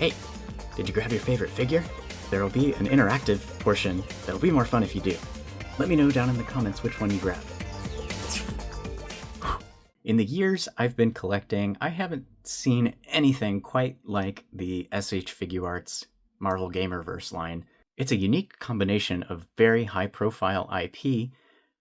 Hey, did you grab your favorite figure? There'll be an interactive portion that'll be more fun if you do. Let me know down in the comments which one you grabbed. In the years I've been collecting, I haven't seen anything quite like the SH Figuarts Marvel Gamerverse line. It's a unique combination of very high-profile IP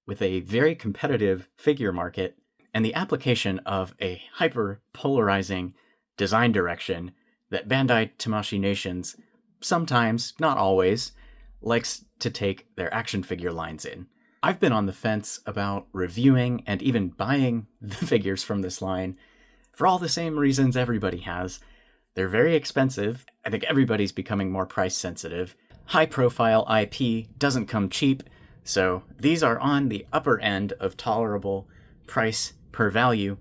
with a very competitive figure market and the application of a hyper-polarizing design direction that Bandai Tamashii Nations sometimes, not always, likes to take their action figure lines in. I've been on the fence about reviewing and even buying the figures from this line for all the same reasons everybody has. They're very expensive. I think everybody's becoming more price sensitive. High-profile IP doesn't come cheap, so these are on the upper end of tolerable price per value.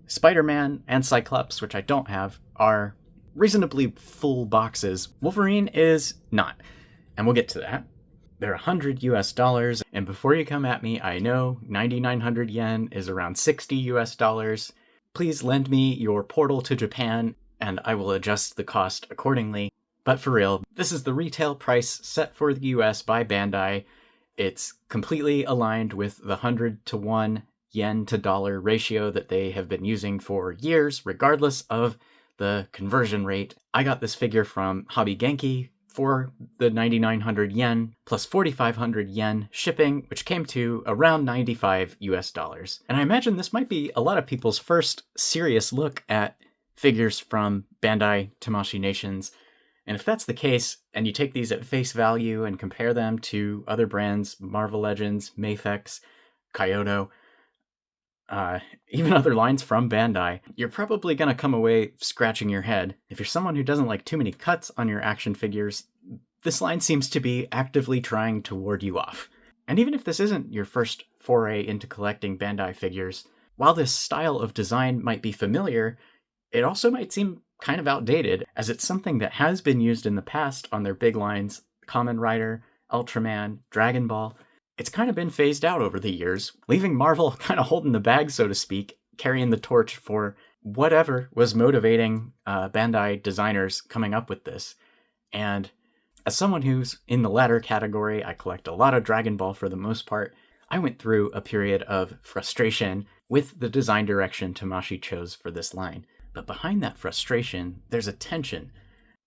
Spider-Man and Cyclops, which I don't have, are reasonably full boxes. Wolverine is not, and we'll get to that. They're $100 US, and before you come at me, I know 9,900 yen is around $60 US. Please lend me your portal to Japan, and I will adjust the cost accordingly. But for real, this is the retail price set for the US by Bandai. It's completely aligned with the 100-to-1 yen to dollar ratio that they have been using for years, regardless of the conversion rate. I got this figure from Hobby Genki for the 9,900 yen plus 4,500 yen shipping, which came to around $95 US. And I imagine this might be a lot of people's first serious look at figures from Bandai Tamashii Nations. And if that's the case, and you take these at face value and compare them to other brands, Marvel Legends, Mafex, Kyoto, even other lines from Bandai, you're probably going to come away scratching your head. If you're someone who doesn't like too many cuts on your action figures, this line seems to be actively trying to ward you off. And even if this isn't your first foray into collecting Bandai figures, while this style of design might be familiar, it also might seem kind of outdated, as it's something that has been used in the past on their big lines, Kamen Rider, Ultraman, Dragon Ball. It's kind of been phased out over the years, leaving Marvel kind of holding the bag, so to speak, carrying the torch for whatever was motivating Bandai designers coming up with this. And as someone who's in the latter category, I collect a lot of Dragon Ball for the most part, I went through a period of frustration with the design direction Tamashii chose for this line. But behind that frustration, there's a tension.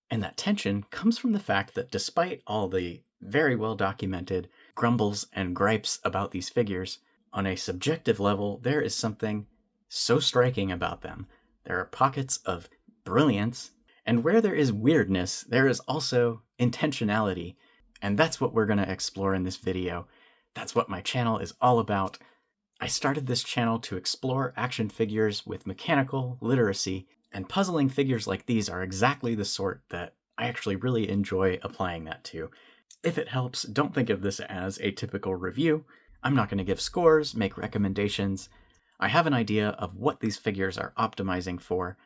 And that tension comes from the fact that despite all the very well documented grumbles and gripes about these figures, on a subjective level, there is something so striking about them. There are pockets of brilliance, and where there is weirdness, there is also intentionality. And that's what we're going to explore in this video. That's what my channel is all about. I started this channel to explore action figures with mechanical literacy, and puzzling figures like these are exactly the sort that I actually really enjoy applying that to. If it helps, don't think of this as a typical review. I'm not going to give scores, make recommendations. I have an idea of what these figures are optimizing for,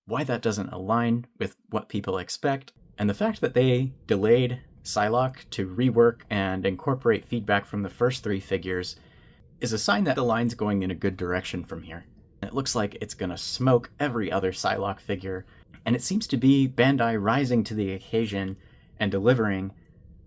why that doesn't align with what people expect, and the fact that they delayed Psylocke to rework and incorporate feedback from the first three figures is a sign that the line's going in a good direction from here. It looks like it's going to smoke every other Psylocke figure, and it seems to be Bandai rising to the occasion and delivering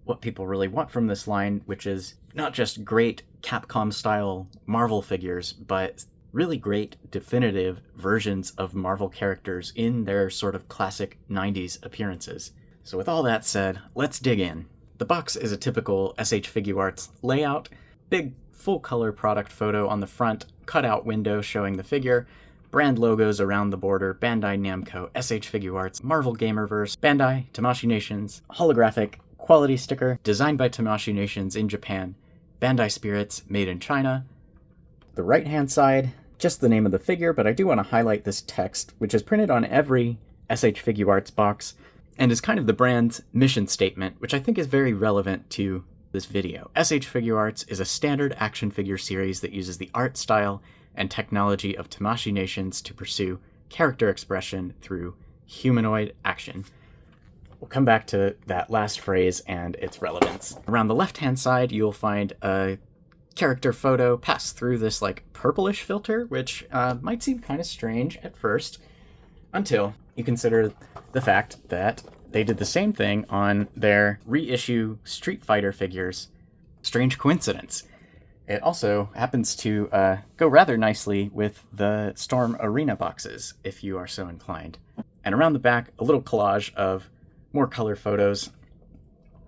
what people really want from this line, which is not just great Capcom-style Marvel figures, but really great definitive versions of Marvel characters in their sort of classic 90s appearances. So with all that said, let's dig in. The box is a typical SH Figuarts layout, big full-color product photo on the front, cutout window showing the figure, brand logos around the border, Bandai Namco, SH Figuarts, Marvel Gamerverse, Bandai, Tamashii Nations, holographic quality sticker, designed by Tamashii Nations in Japan, Bandai Spirits, made in China. The right-hand side, just the name of the figure, but I do want to highlight this text, which is printed on every SH Figuarts box, and is kind of the brand's mission statement, which I think is very relevant to this video. SH Figuarts is a standard action figure series that uses the art style and technology of Tamashii Nations to pursue character expression through humanoid action. We'll come back to that last phrase and its relevance. Around the left-hand side, you'll find a character photo pass through this like purplish filter, which might seem kind of strange at first, until you consider the fact that they did the same thing on their reissue Street Fighter figures. Strange coincidence. It also happens to go rather nicely with the Storm Arena boxes, if you are so inclined. And around the back, a little collage of more color photos.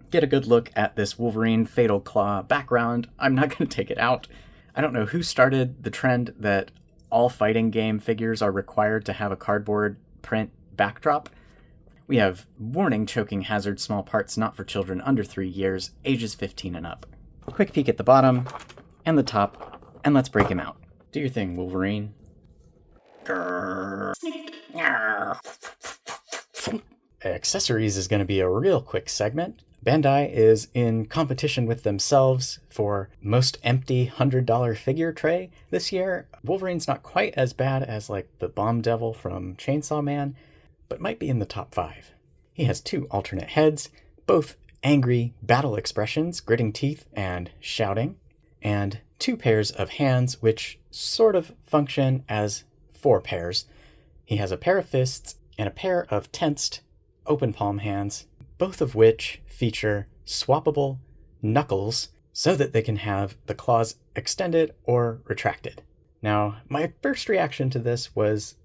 Get a good look at this Wolverine Fatal Claw background. I'm not going to take it out. I don't know who started the trend that all fighting game figures are required to have a cardboard print backdrop. We have warning choking hazard small parts not for children under 3 years, ages 15 and up. Quick peek at the bottom and the top, and let's break him out. Do your thing, Wolverine. Accessories is going to be a real quick segment. Bandai is in competition with themselves for most empty $100 figure tray this year. Wolverine's not quite as bad as like the Bomb Devil from Chainsaw Man, but might be in the top 5. He has 2 alternate heads, both angry battle expressions, gritting teeth and shouting, and 2 pairs of hands which sort of function as 4 pairs. He has a pair of fists and a pair of tensed open palm hands, both of which feature swappable knuckles so that they can have the claws extended or retracted. Now, my first reaction to this was,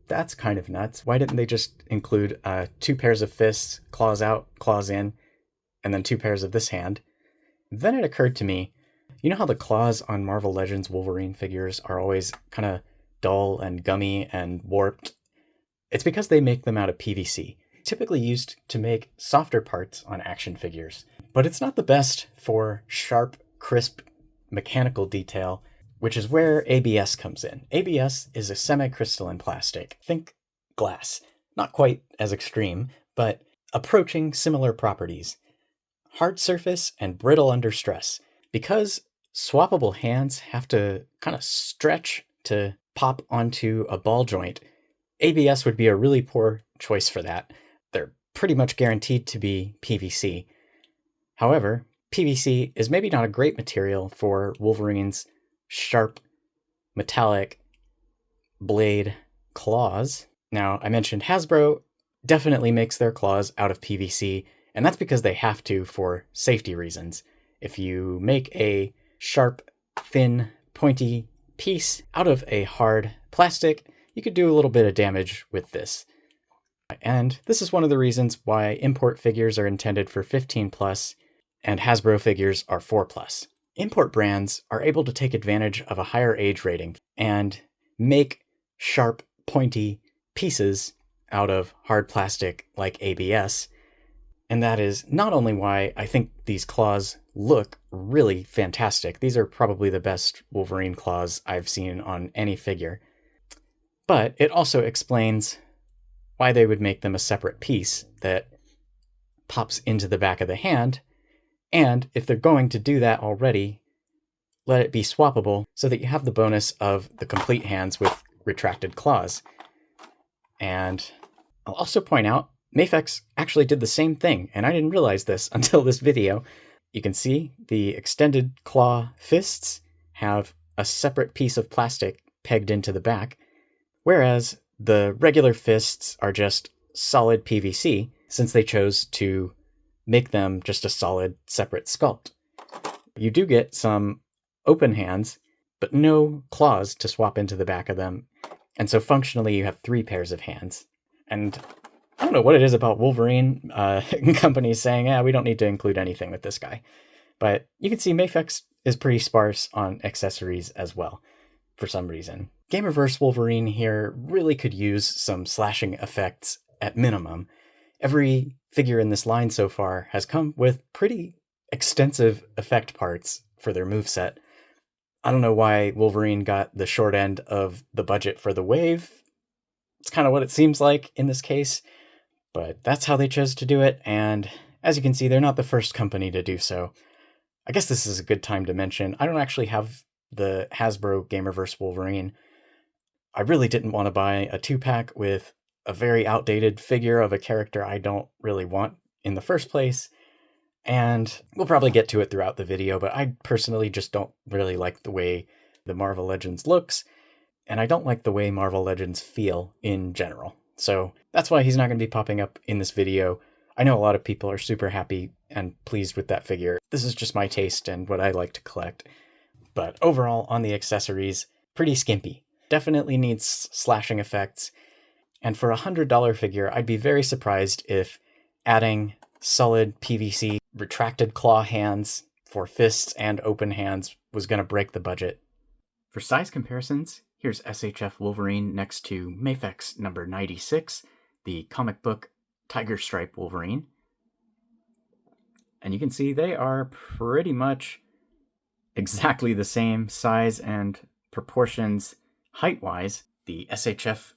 that's kind of nuts. Why didn't they just include 2 pairs of fists, claws out, claws in, and then 2 pairs of this hand? Then it occurred to me, you know how the claws on Marvel Legends Wolverine figures are always kind of dull and gummy and warped? It's because they make them out of PVC, typically used to make softer parts on action figures. But it's not the best for sharp, crisp, mechanical detail, which is where ABS comes in. ABS is a semi-crystalline plastic. Think glass. Not quite as extreme, but approaching similar properties. Hard surface and brittle under stress. Because swappable hands have to kind of stretch to pop onto a ball joint, ABS would be a really poor choice for that. They're pretty much guaranteed to be PVC. However, PVC is maybe not a great material for Wolverine's sharp, metallic blade claws. Now, I mentioned Hasbro definitely makes their claws out of PVC, and that's because they have to for safety reasons. If you make a sharp, thin, pointy piece out of a hard plastic, you could do a little bit of damage with this. And this is one of the reasons why import figures are intended for 15 plus and Hasbro figures are 4 plus. Import brands are able to take advantage of a higher age rating and make sharp, pointy pieces out of hard plastic like ABS. And that is not only why I think these claws look really fantastic. These are probably the best Wolverine claws I've seen on any figure. But it also explains why they would make them a separate piece that pops into the back of the hand. And if they're going to do that already, let it be swappable so that you have the bonus of the complete hands with retracted claws. And I'll also point out, Mafex actually did the same thing, and I didn't realize this until this video. You can see the extended claw fists have a separate piece of plastic pegged into the back, whereas the regular fists are just solid PVC, since they chose to make them just a solid, separate sculpt. You do get some open hands, but no claws to swap into the back of them, and so functionally you have 3 pairs of hands. And I don't know what it is about Wolverine companies saying, yeah, we don't need to include anything with this guy. But you can see Mafex is pretty sparse on accessories as well, for some reason. Gamerverse Wolverine here really could use some slashing effects at minimum. Every figure in this line so far has come with pretty extensive effect parts for their moveset. I don't know why Wolverine got the short end of the budget for the wave. It's kind of what it seems like in this case, but that's how they chose to do it, and as you can see, they're not the first company to do so. I guess this is a good time to mention, I don't actually have the Hasbro Gamerverse Wolverine. I really didn't want to buy a 2-pack with a very outdated figure of a character I don't really want in the first place, and we'll probably get to it throughout the video, but I personally just don't really like the way the Marvel Legends looks, and I don't like the way Marvel Legends feel in general. So that's why he's not going to be popping up in this video. I know a lot of people are super happy and pleased with that figure. This is just my taste and what I like to collect. But overall, on the accessories, pretty skimpy. Definitely needs slashing effects. And for a $100 figure, I'd be very surprised if adding solid PVC retracted claw hands for fists and open hands was going to break the budget. For size comparisons, here's SHF Wolverine next to Mafex number 96, the comic book Tiger Stripe Wolverine. And you can see they are pretty much exactly the same size and proportions height-wise. The SHF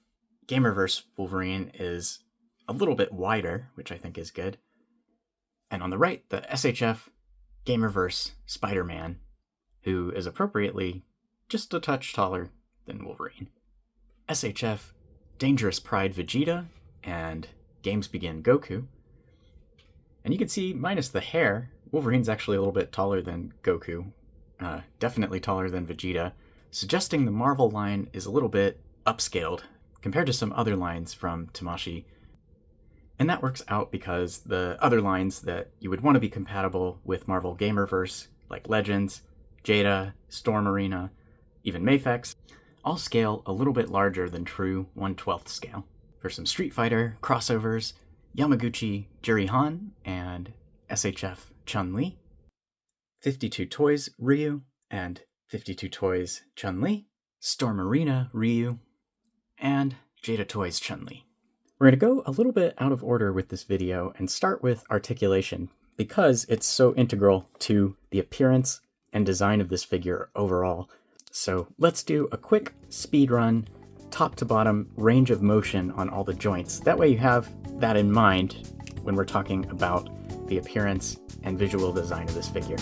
Gamerverse Wolverine is a little bit wider, which I think is good. And on the right, the SHF Gamerverse Spider-Man, who is appropriately just a touch taller than Wolverine. SHF Dangerous Pride Vegeta and Games Begin Goku. And you can see, minus the hair, Wolverine's actually a little bit taller than Goku. Definitely taller than Vegeta, suggesting the Marvel line is a little bit upscaled compared to some other lines from Tamashii. And that works out because the other lines that you would want to be compatible with Marvel Gamerverse, like Legends, Jada, Storm Arena, even Mafex, all scale a little bit larger than true 1/12 scale. For some Street Fighter crossovers, Yamaguchi Jirihan and SHF Chun-Li, 52 Toys Ryu and 52 Toys Chun-Li, Storm Arena Ryu, and Jada Toys Chun-Li. We're going to go a little bit out of order with this video and start with Articulation because it's so integral to the appearance and design of this figure overall. So let's do a quick speed run, top to bottom range of motion on all the joints. That way you have that in mind when we're talking about the appearance and visual design of this figure.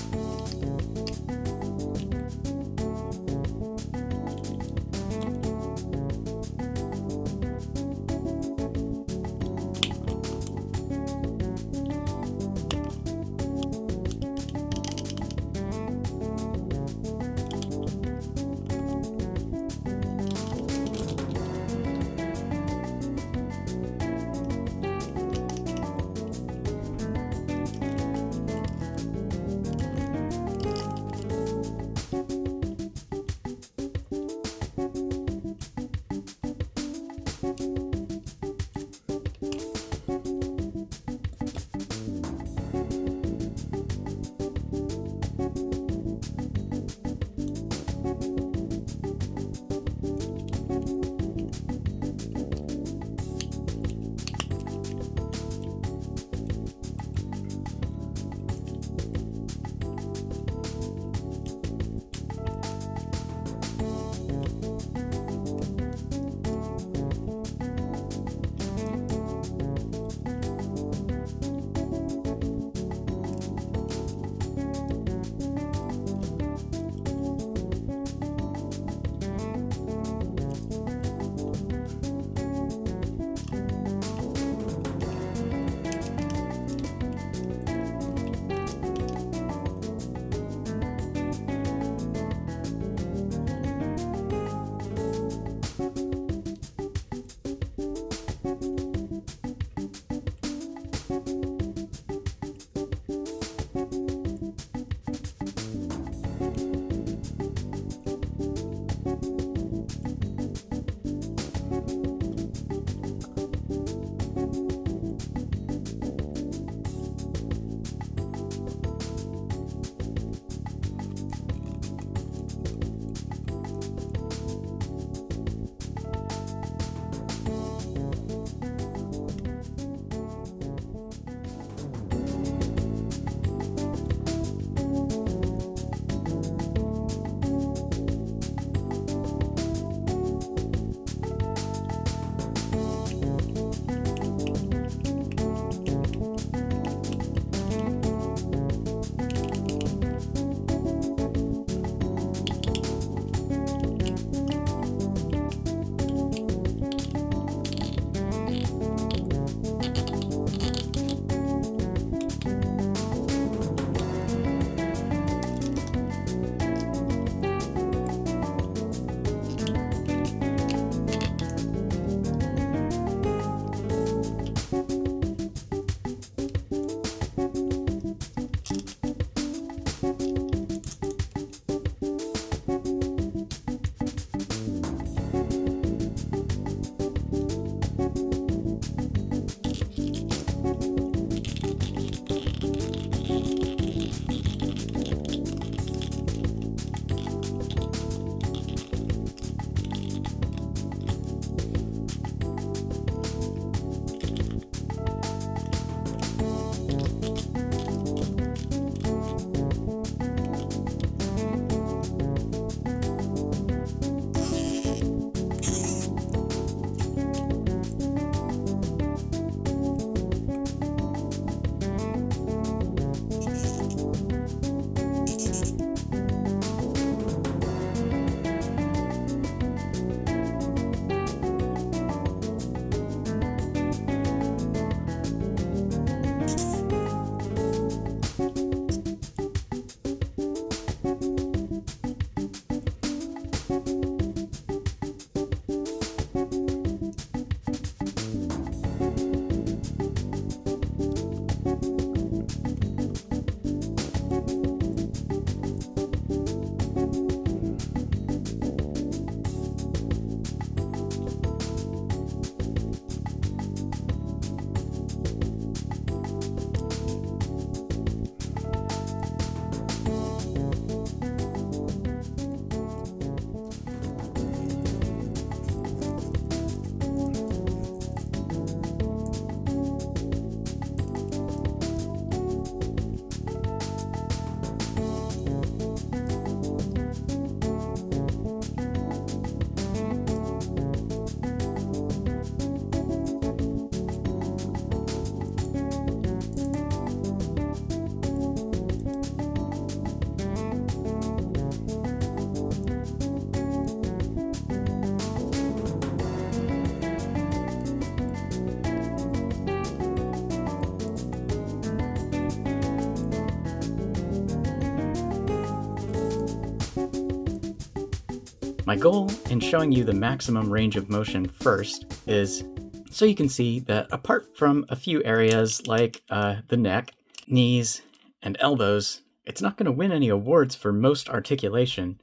My goal in showing you the maximum range of motion first is so you can see that apart from a few areas like the neck, knees, and elbows, it's not going to win any awards for most articulation.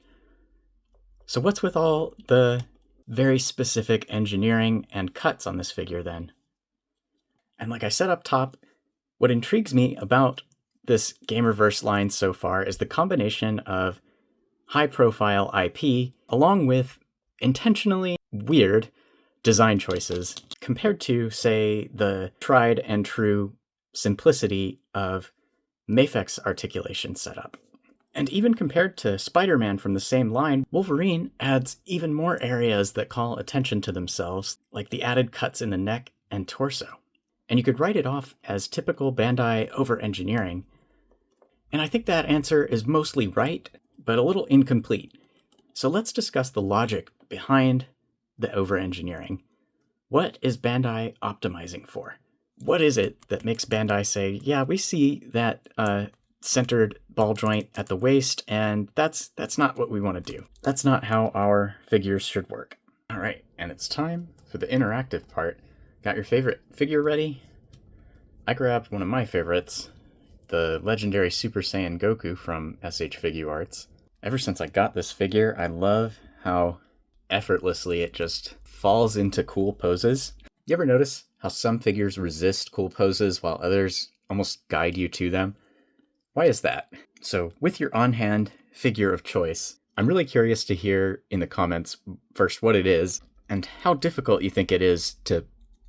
So what's with all the very specific engineering and cuts on this figure then? And like I said up top, what intrigues me about this Gamerverse line so far is the combination of high-profile IP along with intentionally weird design choices compared to, say, the tried and true simplicity of Mafek's articulation setup. And even compared to Spider-Man from the same line, Wolverine adds even more areas that call attention to themselves, like the added cuts in the neck and torso. And you could write it off as typical Bandai over-engineering. And I think that answer is mostly right, but a little incomplete. So let's discuss the logic behind the over-engineering. What is Bandai optimizing for? What is it that makes Bandai say, yeah, we see that centered ball joint at the waist, and that's not what we want to do. That's not how our figures should work. All right, and it's time for the interactive part. Got your favorite figure ready? I grabbed one of my favorites, the legendary Super Saiyan Goku from SH Figuarts. Ever since I got this figure, I love how effortlessly it just falls into cool poses. You ever notice how some figures resist cool poses while others almost guide you to them? Why is that? So with your on-hand figure of choice, I'm really curious to hear in the comments first what it is and how difficult you think it is to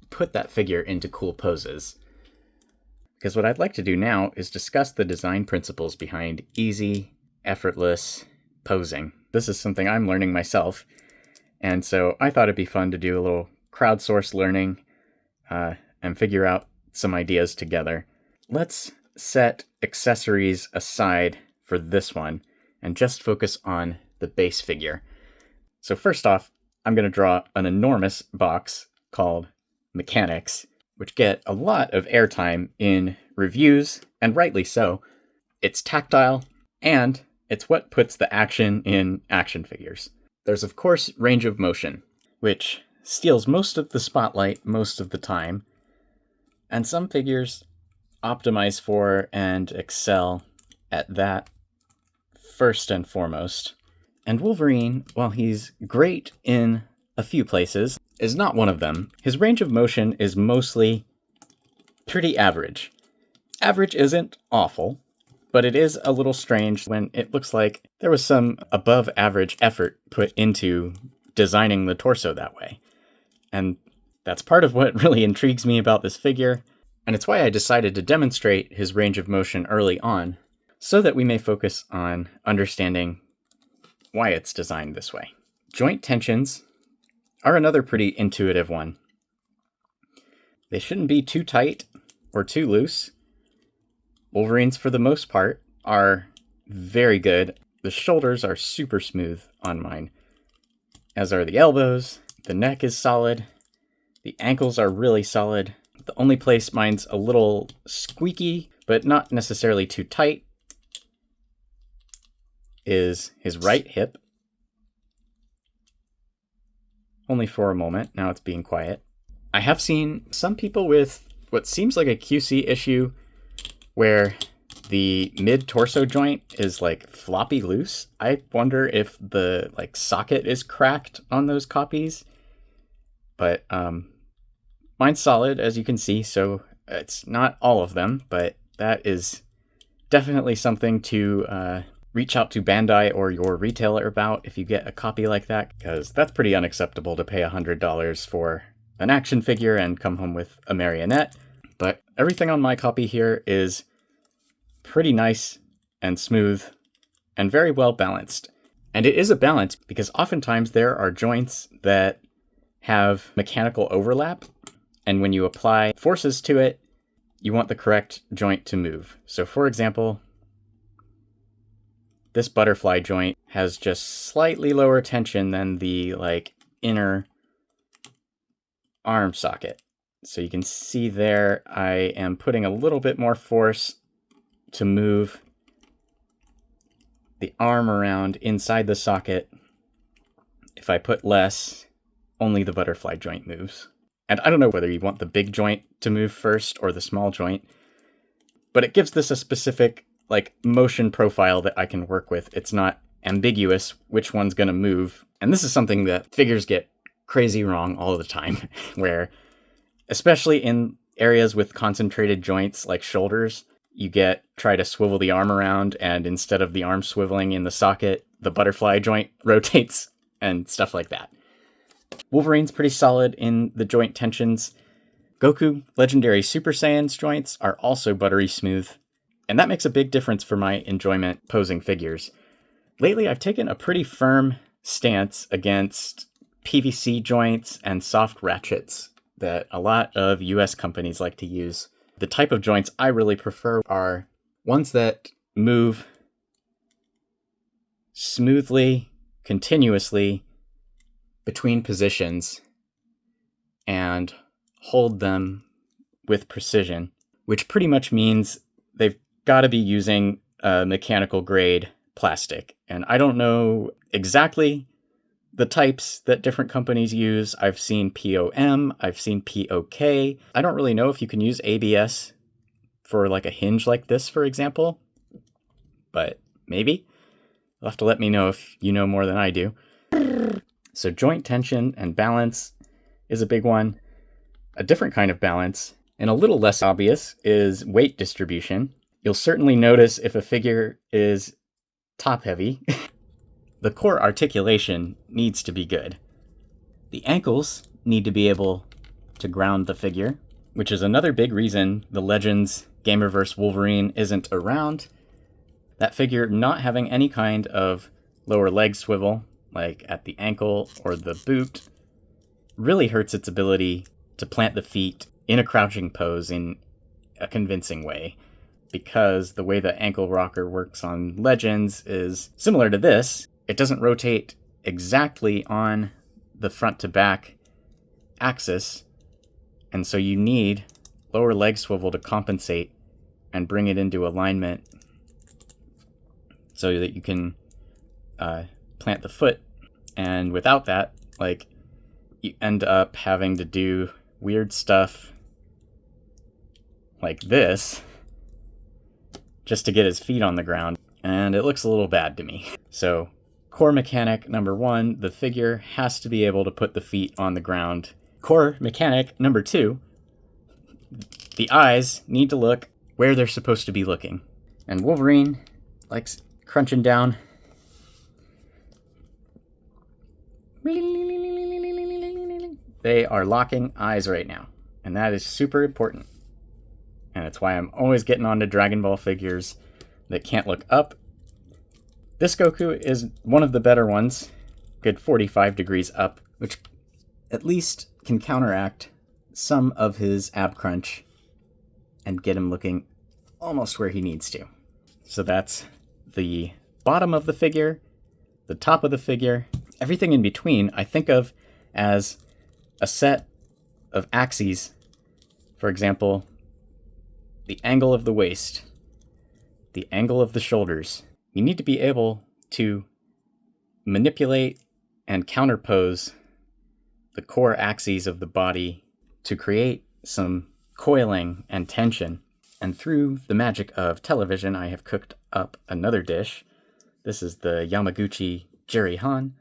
put that figure into cool poses. Because what I'd like to do now is discuss the design principles behind easy, effortless posing. This is something I'm learning myself, and so I thought it'd be fun to do a little crowdsourced learning and figure out some ideas together. Let's set accessories aside for this one and just focus on the base figure. So first off, I'm going to draw an enormous box called Mechanics, which get a lot of airtime in reviews, and rightly so. It's tactile, and it's what puts the action in action figures. There's of course range of motion, which steals most of the spotlight most of the time, and some figures optimize for and excel at that first and foremost. And Wolverine, while he's great in a few places, is not one of them. His range of motion is mostly pretty average. Average isn't awful, but it is a little strange when it looks like there was some above average effort put into designing the torso that way. And that's part of what really intrigues me about this figure, and it's why I decided to demonstrate his range of motion early on, so that we may focus on understanding why it's designed this way. Joint tensions are another pretty intuitive one. They shouldn't be too tight or too loose. Wolverine's, for the most part, are very good. The shoulders are super smooth on mine, as are the elbows. The neck is solid. The ankles are really solid. The only place mine's a little squeaky, but not necessarily too tight, is his right hip. Only for a moment. Now it's being quiet. I have seen some people with what seems like a QC issue where the mid-torso joint is like floppy loose. I wonder if the socket is cracked on those copies. But mine's solid, as you can see, so it's not all of them, but that is definitely something to reach out to Bandai or your retailer about if you get a copy like that, because that's pretty unacceptable to pay $100 for an action figure and come home with a marionette. But everything on my copy here is pretty nice and smooth and very well balanced. And it is a balance because oftentimes there are joints that have mechanical overlap, and when you apply forces to it, you want the correct joint to move. So for example, this butterfly joint has just slightly lower tension than the inner arm socket. So you can see there I am putting a little bit more force to move the arm around inside the socket. If I put less, only the butterfly joint moves. And I don't know whether you want the big joint to move first or the small joint, but it gives this a specific motion profile that I can work with. It's not ambiguous which one's going to move. And this is something that figures get crazy wrong all the time, where especially in areas with concentrated joints like shoulders, you try to swivel the arm around, and instead of the arm swiveling in the socket, the butterfly joint rotates and stuff like that. Wolverine's pretty solid in the joint tensions. Goku Legendary Super Saiyan's joints are also buttery smooth, and that makes a big difference for my enjoyment posing figures. Lately, I've taken a pretty firm stance against PVC joints and soft ratchets that a lot of US companies like to use. The type of joints I really prefer are ones that move smoothly, continuously between positions and hold them with precision, which pretty much means they've got to be using a mechanical grade plastic. And I don't know exactly the types that different companies use. I've seen POM, I've seen POK. I don't really know if you can use ABS for a hinge like this, for example, but maybe. You'll have to let me know if you know more than I do. So joint tension and balance is a big one. A different kind of balance, and a little less obvious, is weight distribution. You'll certainly notice if a figure is top heavy. The core articulation needs to be good. The ankles need to be able to ground the figure, which is another big reason the Legends Gamerverse Wolverine isn't around. That figure not having any kind of lower leg swivel, like at the ankle or the boot, really hurts its ability to plant the feet in a crouching pose in a convincing way, because the way the ankle rocker works on Legends is similar to this. It doesn't rotate exactly on the front to back axis, and so you need lower leg swivel to compensate and bring it into alignment so that you can plant the foot. And without that, you end up having to do weird stuff like this just to get his feet on the ground, and it looks a little bad to me. So core mechanic number 1, the figure has to be able to put the feet on the ground. Core mechanic number 2, the eyes need to look where they're supposed to be looking. And Wolverine likes crunching down. They are locking eyes right now, and that is super important. And it's why I'm always getting onto Dragon Ball figures that can't look up. This Goku is one of the better ones, good 45 degrees up, which at least can counteract some of his ab crunch and get him looking almost where he needs to. So that's the bottom of the figure, the top of the figure. Everything in between I think of as a set of axes. For example, the angle of the waist, the angle of the shoulders. You need to be able to manipulate and counterpose the core axes of the body to create some coiling and tension. And through the magic of television, I have cooked up another dish. This is the Yamaguchi Jirihan.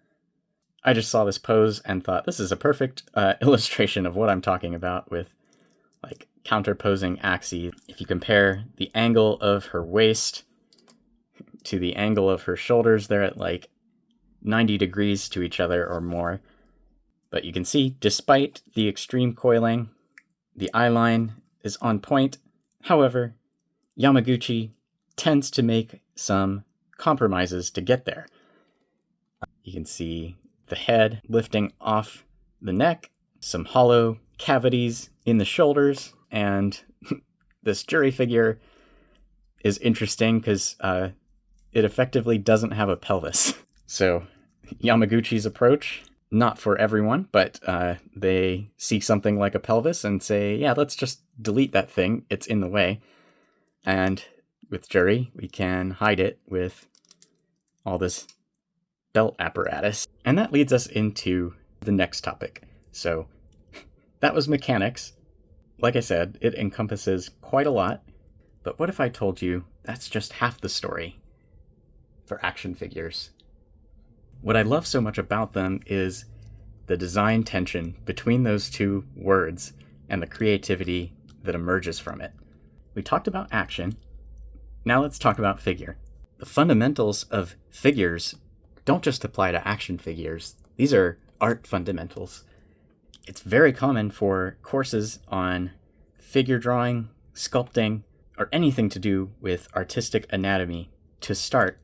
I just saw this pose and thought this is a perfect illustration of what I'm talking about with counterposing axes. If you compare the angle of her waist to the angle of her shoulders, they're at 90 degrees to each other or more. But you can see, despite the extreme coiling, the eye line is on point. However, Yamaguchi tends to make some compromises to get there. You can see the head lifting off the neck, some hollow cavities in the shoulders, and this jury figure is interesting because it effectively doesn't have a pelvis. So Yamaguchi's approach, not for everyone, but they see something like a pelvis and say, yeah, let's just delete that thing. It's in the way. And with Jury, we can hide it with all this belt apparatus. And that leads us into the next topic. So that was mechanics. Like I said, it encompasses quite a lot. But what if I told you that's just half the story for action figures? What I love so much about them is the design tension between those two words and the creativity that emerges from it. We talked about action. Now let's talk about figure. The fundamentals of figures don't just apply to action figures. These are art fundamentals. It's very common for courses on figure drawing, sculpting, or anything to do with artistic anatomy to start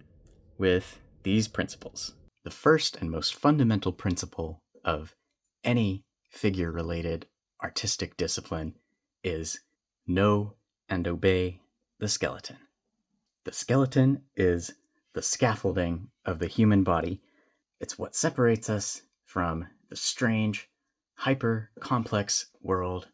with these principles. The first and most fundamental principle of any figure-related artistic discipline is know and obey the skeleton. The skeleton is the scaffolding of the human body. It's what separates us from the strange, hyper-complex world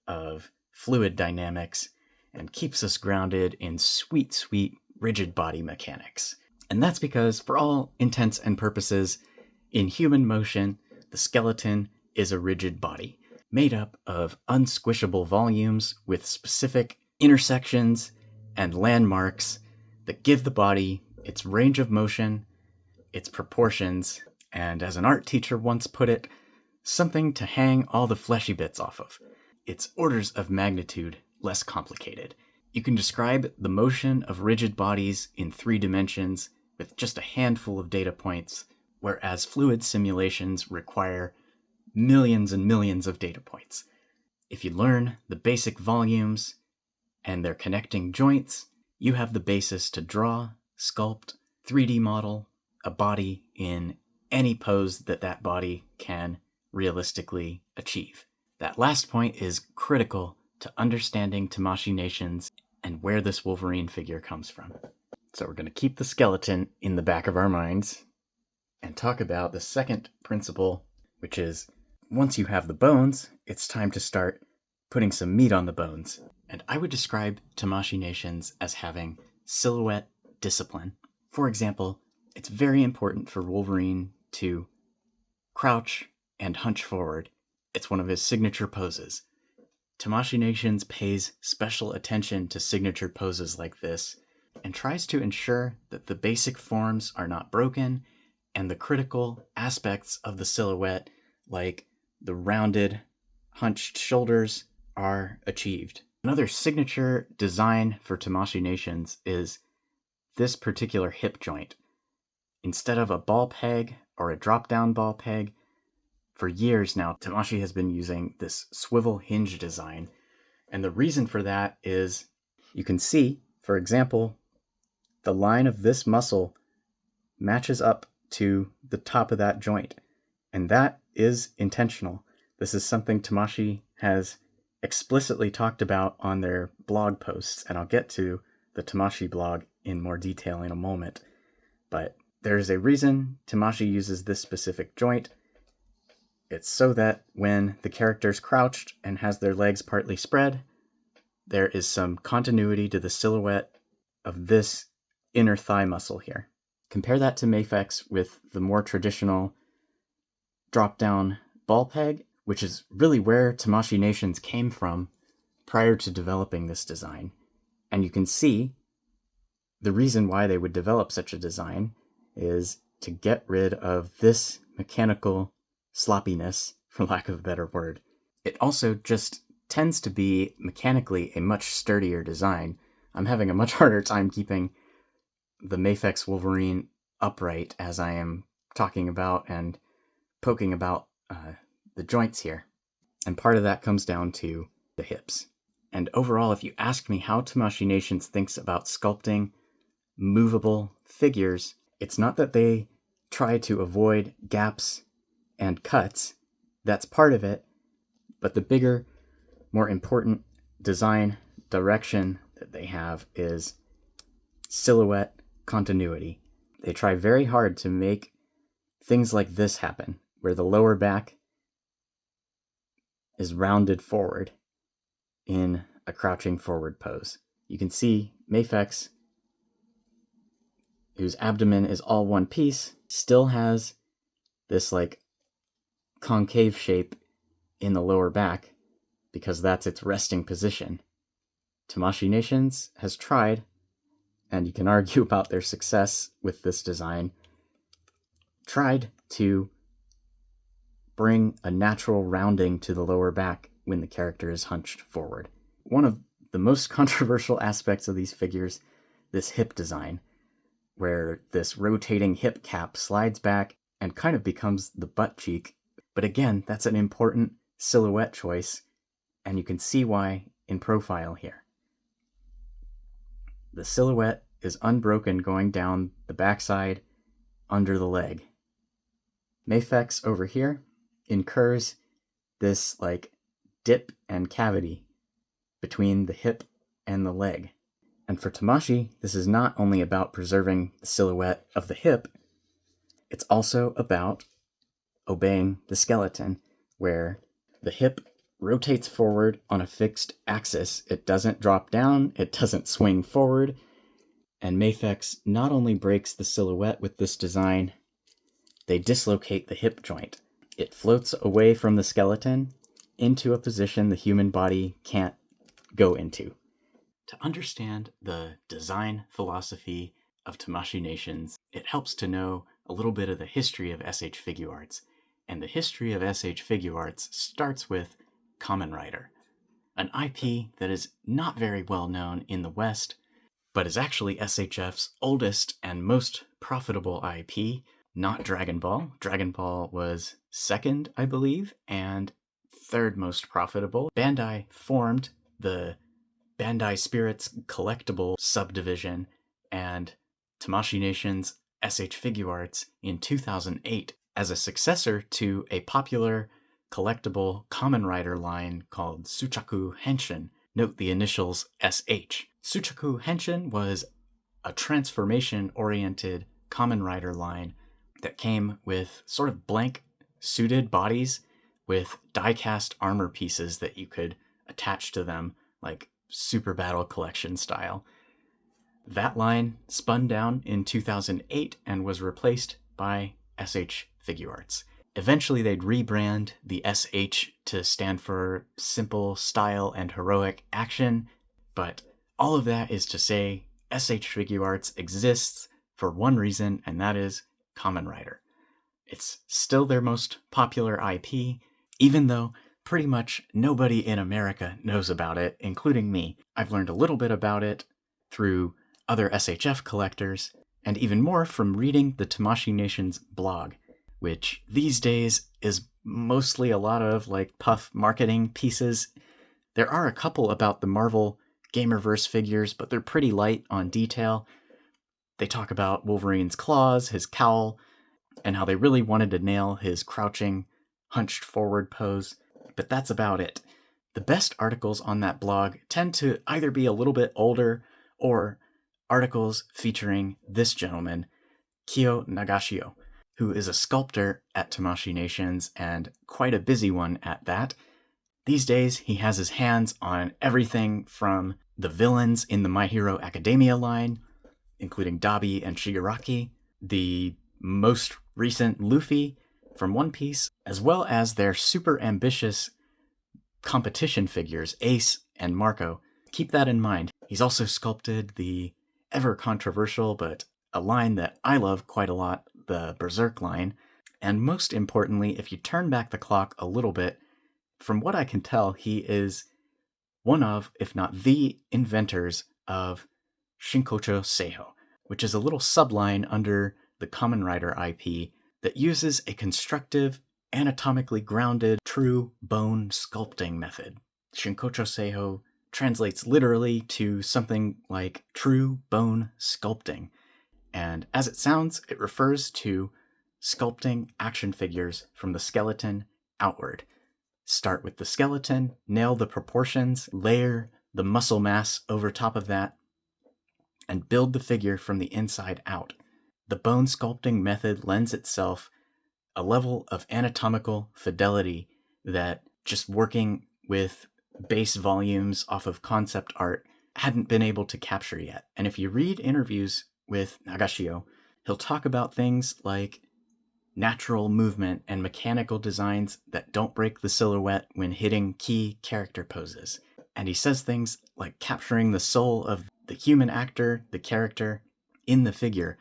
of fluid dynamics and keeps us grounded in sweet, sweet, rigid body mechanics. And that's because, for all intents and purposes, in human motion, the skeleton is a rigid body, made up of unsquishable volumes with specific intersections and landmarks that give the body its range of motion, its proportions, and as an art teacher once put it, something to hang all the fleshy bits off of. It's orders of magnitude less complicated. You can describe the motion of rigid bodies in 3 dimensions with just a handful of data points, whereas fluid simulations require millions and millions of data points. If you learn the basic volumes and their connecting joints, you have the basis to draw, sculpt, 3D model a body in any pose that body can realistically achieve. That last point is critical to understanding Tamashii Nations and where this Wolverine figure comes from. So we're going to keep the skeleton in the back of our minds and talk about the second principle, which is once you have the bones, it's time to start putting some meat on the bones. And I would describe Tamashii Nations as having silhouette discipline. For example, it's very important for Wolverine to crouch and hunch forward. It's one of his signature poses. Tamashii Nations pays special attention to signature poses like this and tries to ensure that the basic forms are not broken and the critical aspects of the silhouette, like the rounded, hunched shoulders, are achieved. Another signature design for Tamashii Nations is this particular hip joint. Instead of a ball peg or a drop-down ball peg, for years now, Tamashii has been using this swivel hinge design. And the reason for that is you can see, for example, the line of this muscle matches up to the top of that joint. And that is intentional. This is something Tamashii has explicitly talked about on their blog posts, and I'll get to the Tamashii blog in more detail in a moment. But there's a reason Tamashii uses this specific joint. It's so that when the character's crouched and has their legs partly spread, there is some continuity to the silhouette of this inner thigh muscle here. Compare that to Mafex with the more traditional drop-down ball peg, which is really where Tamashii Nations came from prior to developing this design. And you can see the reason why they would develop such a design is to get rid of this mechanical sloppiness, for lack of a better word. It also just tends to be mechanically a much sturdier design. I'm having a much harder time keeping the Mafex Wolverine upright as I am talking about and poking about the joints here. And part of that comes down to the hips. And overall, if you ask me how Tamashii Nations thinks about sculpting movable figures, it's not that they try to avoid gaps and cuts. That's part of it. But the bigger, more important design direction that they have is silhouette continuity. They try very hard to make things like this happen, where the lower back is rounded forward in a crouching forward pose. You can see Mafex, whose abdomen is all one piece, still has this like concave shape in the lower back because that's its resting position. Tamashii Nations has tried, and you can argue about their success with this design, tried to bring a natural rounding to the lower back when the character is hunched forward. One of the most controversial aspects of these figures, this hip design, where this rotating hip cap slides back and kind of becomes the butt cheek. But again, that's an important silhouette choice, and you can see why in profile here. The silhouette is unbroken going down the backside under the leg. Mafex over here incurs this like dip and cavity between the hip and the leg. And for Tamashii, this is not only about preserving the silhouette of the hip, it's also about obeying the skeleton, where the hip rotates forward on a fixed axis. It doesn't drop down, it doesn't swing forward, and Mafex not only breaks the silhouette with this design, they dislocate the hip joint. It floats away from the skeleton into a position the human body can't go into. To understand the design philosophy of Tamashii Nations, it helps to know a little bit of the history of SH Figuarts. And the history of SH Figuarts starts with Kamen Rider, an IP that is not very well known in the West, but is actually SHF's oldest and most profitable IP, not Dragon Ball. Dragon Ball was second, I believe, and third most profitable. Bandai formed the Bandai Spirits collectible subdivision and Tamashii Nations SH Figuarts in 2008 as a successor to a popular collectible Kamen Rider line called Suchaku Henshin. Note the initials SH. Suchaku Henshin was a transformation-oriented Kamen Rider line that came with sort of blank suited bodies with die-cast armor pieces that you could attach to them, like Super Battle Collection style. That line spun down in 2008 and was replaced by SH Figuarts. Eventually they'd rebrand the SH to stand for Simple Style and Heroic Action, but all of that is to say SH Figuarts exists for one reason, and that is Kamen Rider. It's still their most popular IP, even though pretty much nobody in America knows about it, including me. I've learned a little bit about it through other SHF collectors, and even more from reading the Tamashii Nations blog, which these days is mostly a lot of like puff marketing pieces. There are a couple about the Marvel Gamerverse figures, but they're pretty light on detail. They talk about Wolverine's claws, his cowl, and how they really wanted to nail his crouching, hunched forward pose, but that's about it. The best articles on that blog tend to either be a little bit older or articles featuring this gentleman, Kyo Nagashio, who is a sculptor at Tamashii Nations and quite a busy one at that. These days, he has his hands on everything from the villains in the My Hero Academia line, including Dabi and Shigaraki, the most recent Luffy from One Piece, as well as their super ambitious competition figures, Ace and Marco. Keep that in mind. He's also sculpted the ever controversial, but a line that I love quite a lot, the Berserk line. And most importantly, if you turn back the clock a little bit, from what I can tell, he is one of, if not the inventors of Shinkoucchou Seihou, which is a little subline under the Kamen Rider IP that uses a constructive, anatomically grounded, true bone sculpting method. Shinkoucchou Seihou translates literally to something like true bone sculpting. And as it sounds, it refers to sculpting action figures from the skeleton outward. Start with the skeleton, nail the proportions, layer the muscle mass over top of that, and build the figure from the inside out. The bone sculpting method lends itself a level of anatomical fidelity that just working with base volumes off of concept art hadn't been able to capture yet. And if you read interviews with Nagashio, He'll talk about things like natural movement and mechanical designs that don't break the silhouette when hitting key character poses. And he says things like capturing the soul of the human actor, the character, in the figure.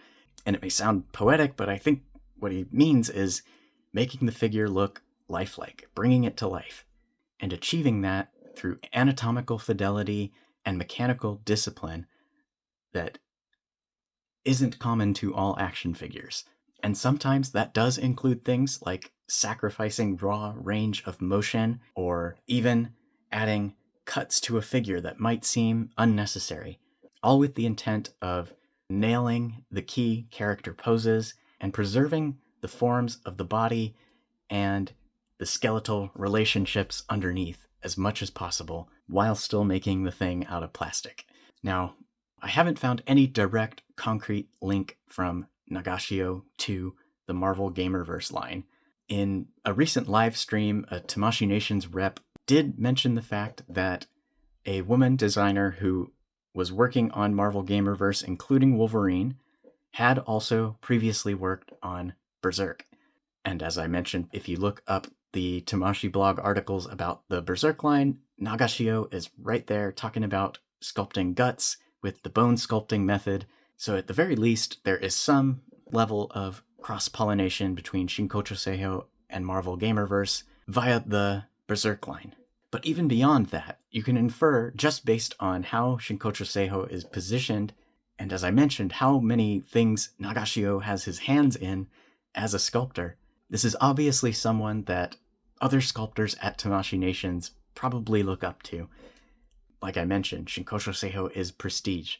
And it may sound poetic, but I think what he means is making the figure look lifelike, bringing it to life, and achieving that through anatomical fidelity and mechanical discipline that isn't common to all action figures. And sometimes that does include things like sacrificing raw range of motion or even adding cuts to a figure that might seem unnecessary, all with the intent of nailing the key character poses and preserving the forms of the body and the skeletal relationships underneath as much as possible while still making the thing out of plastic. Now, I haven't found any direct concrete link from Nagashio to the Marvel Gamerverse line. In a recent live stream, a Tamashii Nations rep did mention the fact that a woman designer who was working on Marvel Gamerverse, including Wolverine, had also previously worked on Berserk. And as I mentioned, if you look up the Tamashii blog articles about the Berserk line, Nagashio is right there talking about sculpting guts with the bone sculpting method. So at the very least, there is some level of cross-pollination between Shinkoucchou Seihou and Marvel Gamerverse via the Berserk line. But even beyond that, you can infer, just based on how Shinkoucchou Seihou is positioned, and as I mentioned, how many things Nagashio has his hands in as a sculptor, this is obviously someone that other sculptors at Tamashii Nations probably look up to. Like I mentioned, Shinkoucchou Seihou is prestige.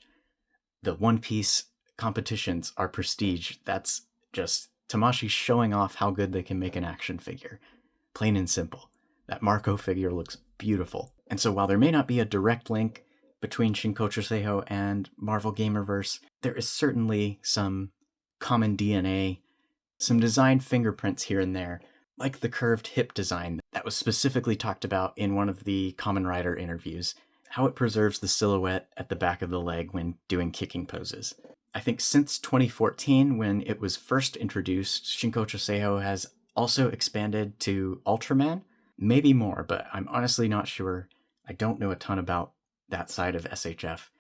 The One Piece competitions are prestige. That's just Tamashii showing off how good they can make an action figure. Plain and simple. That Marco figure looks beautiful. And so while there may not be a direct link between Shinkoucchou Seihou and Marvel Gamerverse, there is certainly some common DNA, some design fingerprints here and there, like the curved hip design that was specifically talked about in one of the Kamen Rider interviews, how it preserves the silhouette at the back of the leg when doing kicking poses. I think since 2014, when it was first introduced, Shinkoucchou Seihou has also expanded to Ultraman, maybe more, but I'm honestly not sure. I don't know a ton about that side of SHF.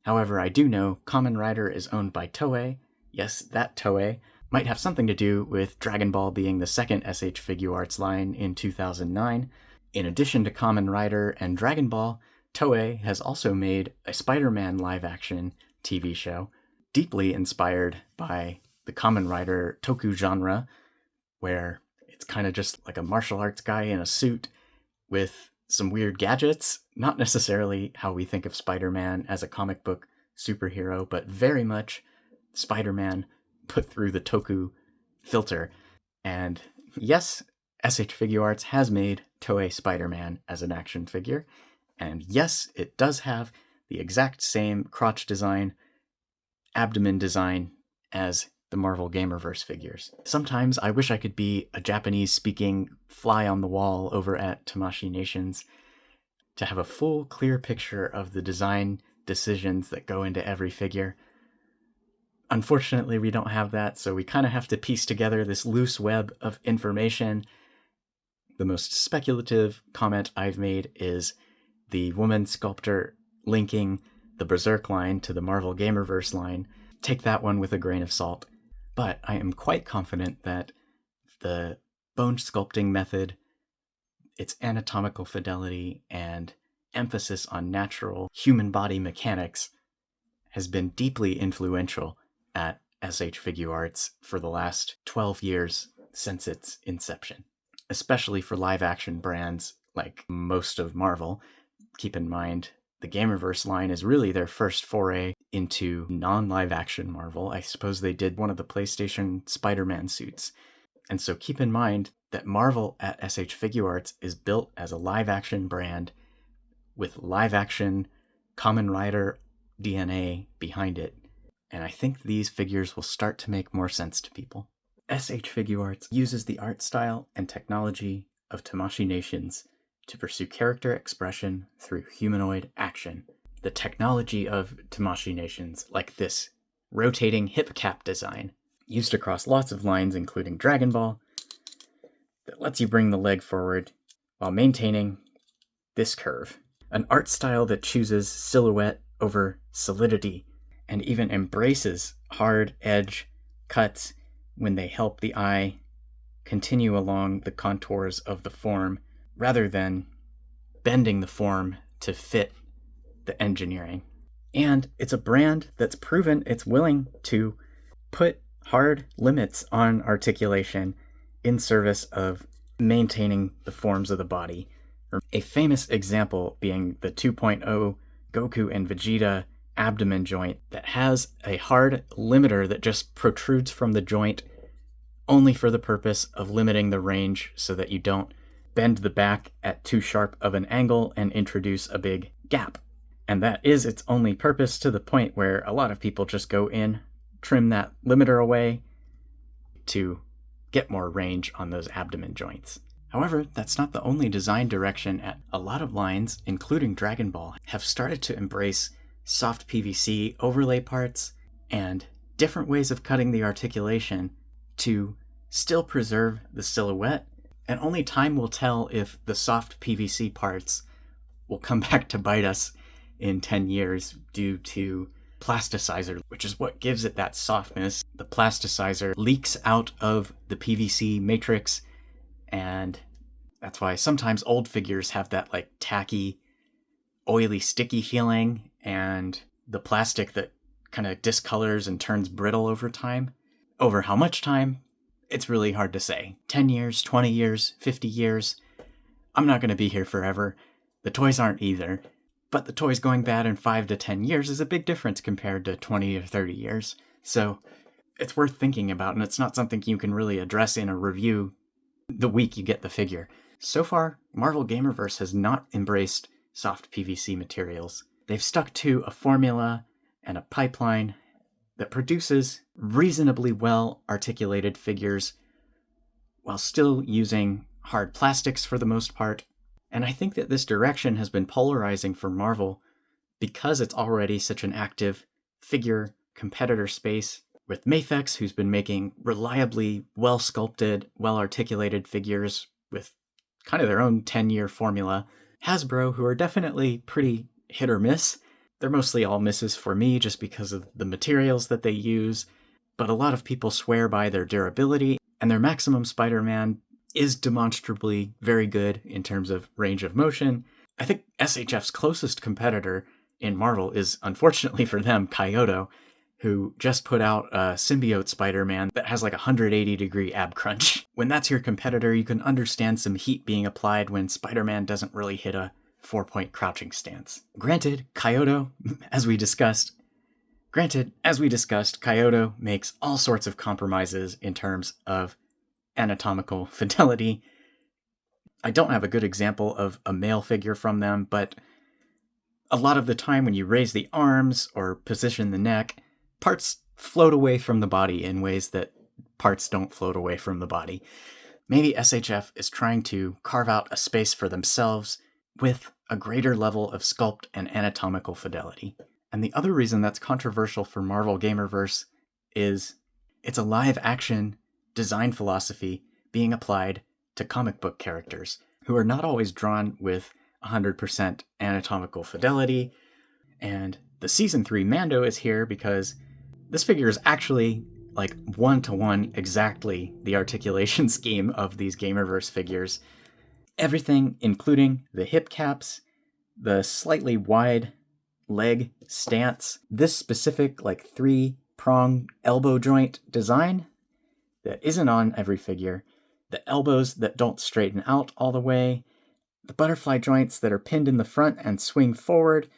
However, I do know Kamen Rider is owned by Toei. Yes, that Toei might have something to do with Dragon Ball being the second SH Figuarts line in 2009. In addition to Kamen Rider and Dragon Ball, Toei has also made a Spider-Man live-action TV show, deeply inspired by the Kamen Rider toku genre, where it's kind of just like a martial arts guy in a suit with some weird gadgets, not necessarily how we think of Spider-Man as a comic book superhero, but very much Spider-Man put through the toku filter. And yes, SH Figuarts has made Toei Spider-Man as an action figure, and yes, it does have the exact same crotch design, abdomen design as the Marvel Gamerverse figures. Sometimes I wish I could be a Japanese-speaking fly on the wall over at Tamashii Nations to have a full, clear picture of the design decisions that go into every figure. Unfortunately, we don't have that, so we kind of have to piece together this loose web of information. The most speculative comment I've made is the woman sculptor linking the Berserk line to the Marvel Gamerverse line. Take that one with a grain of salt. But I am quite confident that the bone sculpting method, its anatomical fidelity, and emphasis on natural human body mechanics has been deeply influential at SH Figuarts for the last 12 years since its inception, especially for live-action brands like most of Marvel. Keep in mind, the Gamerverse line is really their first foray into non-live-action Marvel. I suppose they did one of the PlayStation Spider-Man suits. And so keep in mind that Marvel at SH Figuarts is built as a live-action brand with live-action Kamen Rider DNA behind it. And I think these figures will start to make more sense to people. SH Figuarts uses the art style and technology of Tamashii Nations to pursue character expression through humanoid action. The technology of Tamashii Nations, like this rotating hip cap design, used across lots of lines including Dragon Ball, that lets you bring the leg forward while maintaining this curve. An art style that chooses silhouette over solidity and even embraces hard edge cuts when they help the eye continue along the contours of the form rather than bending the form to fit the engineering. And it's a brand that's proven it's willing to put hard limits on articulation in service of maintaining the forms of the body. A famous example being the 2.0 Goku and Vegeta abdomen joint that has a hard limiter that just protrudes from the joint only for the purpose of limiting the range so that you don't bend the back at too sharp of an angle and introduce a big gap. And that is its only purpose, to the point where a lot of people just go in, trim that limiter away to get more range on those abdomen joints. However, that's not the only design direction. At a lot of lines, including Dragon Ball, have started to embrace soft PVC overlay parts and different ways of cutting the articulation to still preserve the silhouette, and only time will tell if the soft PVC parts will come back to bite us in 10 years due to plasticizer, which is what gives it that softness. The plasticizer leaks out of the PVC matrix, and that's why sometimes old figures have that like tacky, oily, sticky feeling, and the plastic that kind of discolors and turns brittle over time. Over how much time? It's really hard to say. 10 years, 20 years, 50 years. I'm not going to be here forever. The toys aren't either. But the toys going bad in 5 to 10 years is a big difference compared to 20 or 30 years. So it's worth thinking about, and it's not something you can really address in a review the week you get the figure. So far, Marvel Gamerverse has not embraced soft PVC materials. They've stuck to a formula and a pipeline that produces reasonably well articulated figures while still using hard plastics for the most part. And I think that this direction has been polarizing for Marvel because it's already such an active figure competitor space, with Mafex, who's been making reliably well-sculpted, well-articulated figures with kind of their own 10-year formula. Hasbro, who are definitely pretty hit or miss. They're mostly all misses for me just because of the materials that they use, but a lot of people swear by their durability, and their Maximum Spider-Man is demonstrably very good in terms of range of motion. I think SHF's closest competitor in Marvel is, unfortunately for them, Kyoto, who just put out a symbiote Spider-Man that has like a 180-degree ab crunch. When that's your competitor, you can understand some heat being applied when Spider-Man doesn't really hit a 4-point crouching stance. Granted, as we discussed, Kyoto makes all sorts of compromises in terms of anatomical fidelity. I don't have a good example of a male figure from them, but a lot of the time when you raise the arms or position the neck, parts float away from the body in ways that parts don't float away from the body. Maybe SHF is trying to carve out a space for themselves with a greater level of sculpt and anatomical fidelity. And the other reason that's controversial for Marvel Gamerverse is it's a live-action design philosophy being applied to comic book characters who are not always drawn with 100% anatomical fidelity. And the Season 3 Mando is here because this figure is actually like one-to-one exactly the articulation scheme of these Gamerverse figures. Everything, including the hip caps, the slightly wide leg stance, this specific like 3-prong elbow joint design that isn't on every figure, the elbows that don't straighten out all the way, the butterfly joints that are pinned in the front and swing forward,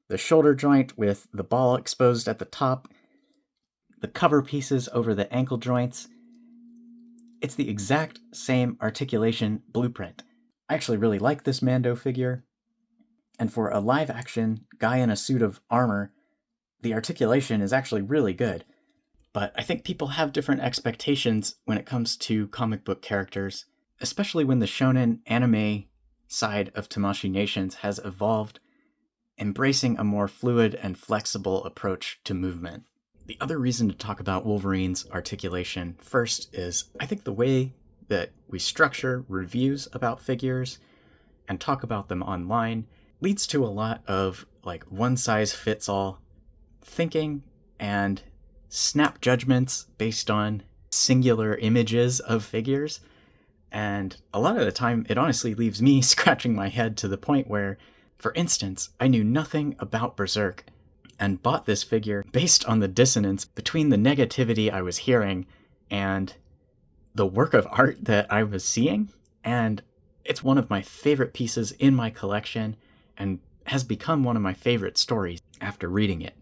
the shoulder joint with the ball exposed at the top, the cover pieces over the ankle joints. It's the exact same articulation blueprint. I actually really like this Mando figure, and for a live-action guy in a suit of armor, the articulation is actually really good. But I think people have different expectations when it comes to comic book characters, especially when the shonen anime side of Tamashii Nations has evolved, embracing a more fluid and flexible approach to movement. The other reason to talk about Wolverine's articulation first is I think the way that we structure reviews about figures and talk about them online leads to a lot of like one-size-fits-all thinking and snap judgments based on singular images of figures. And a lot of the time, it honestly leaves me scratching my head to the point where, for instance, I knew nothing about Berserk and bought this figure based on the dissonance between the negativity I was hearing and the work of art that I was seeing. And it's one of my favorite pieces in my collection and has become one of my favorite stories after reading it.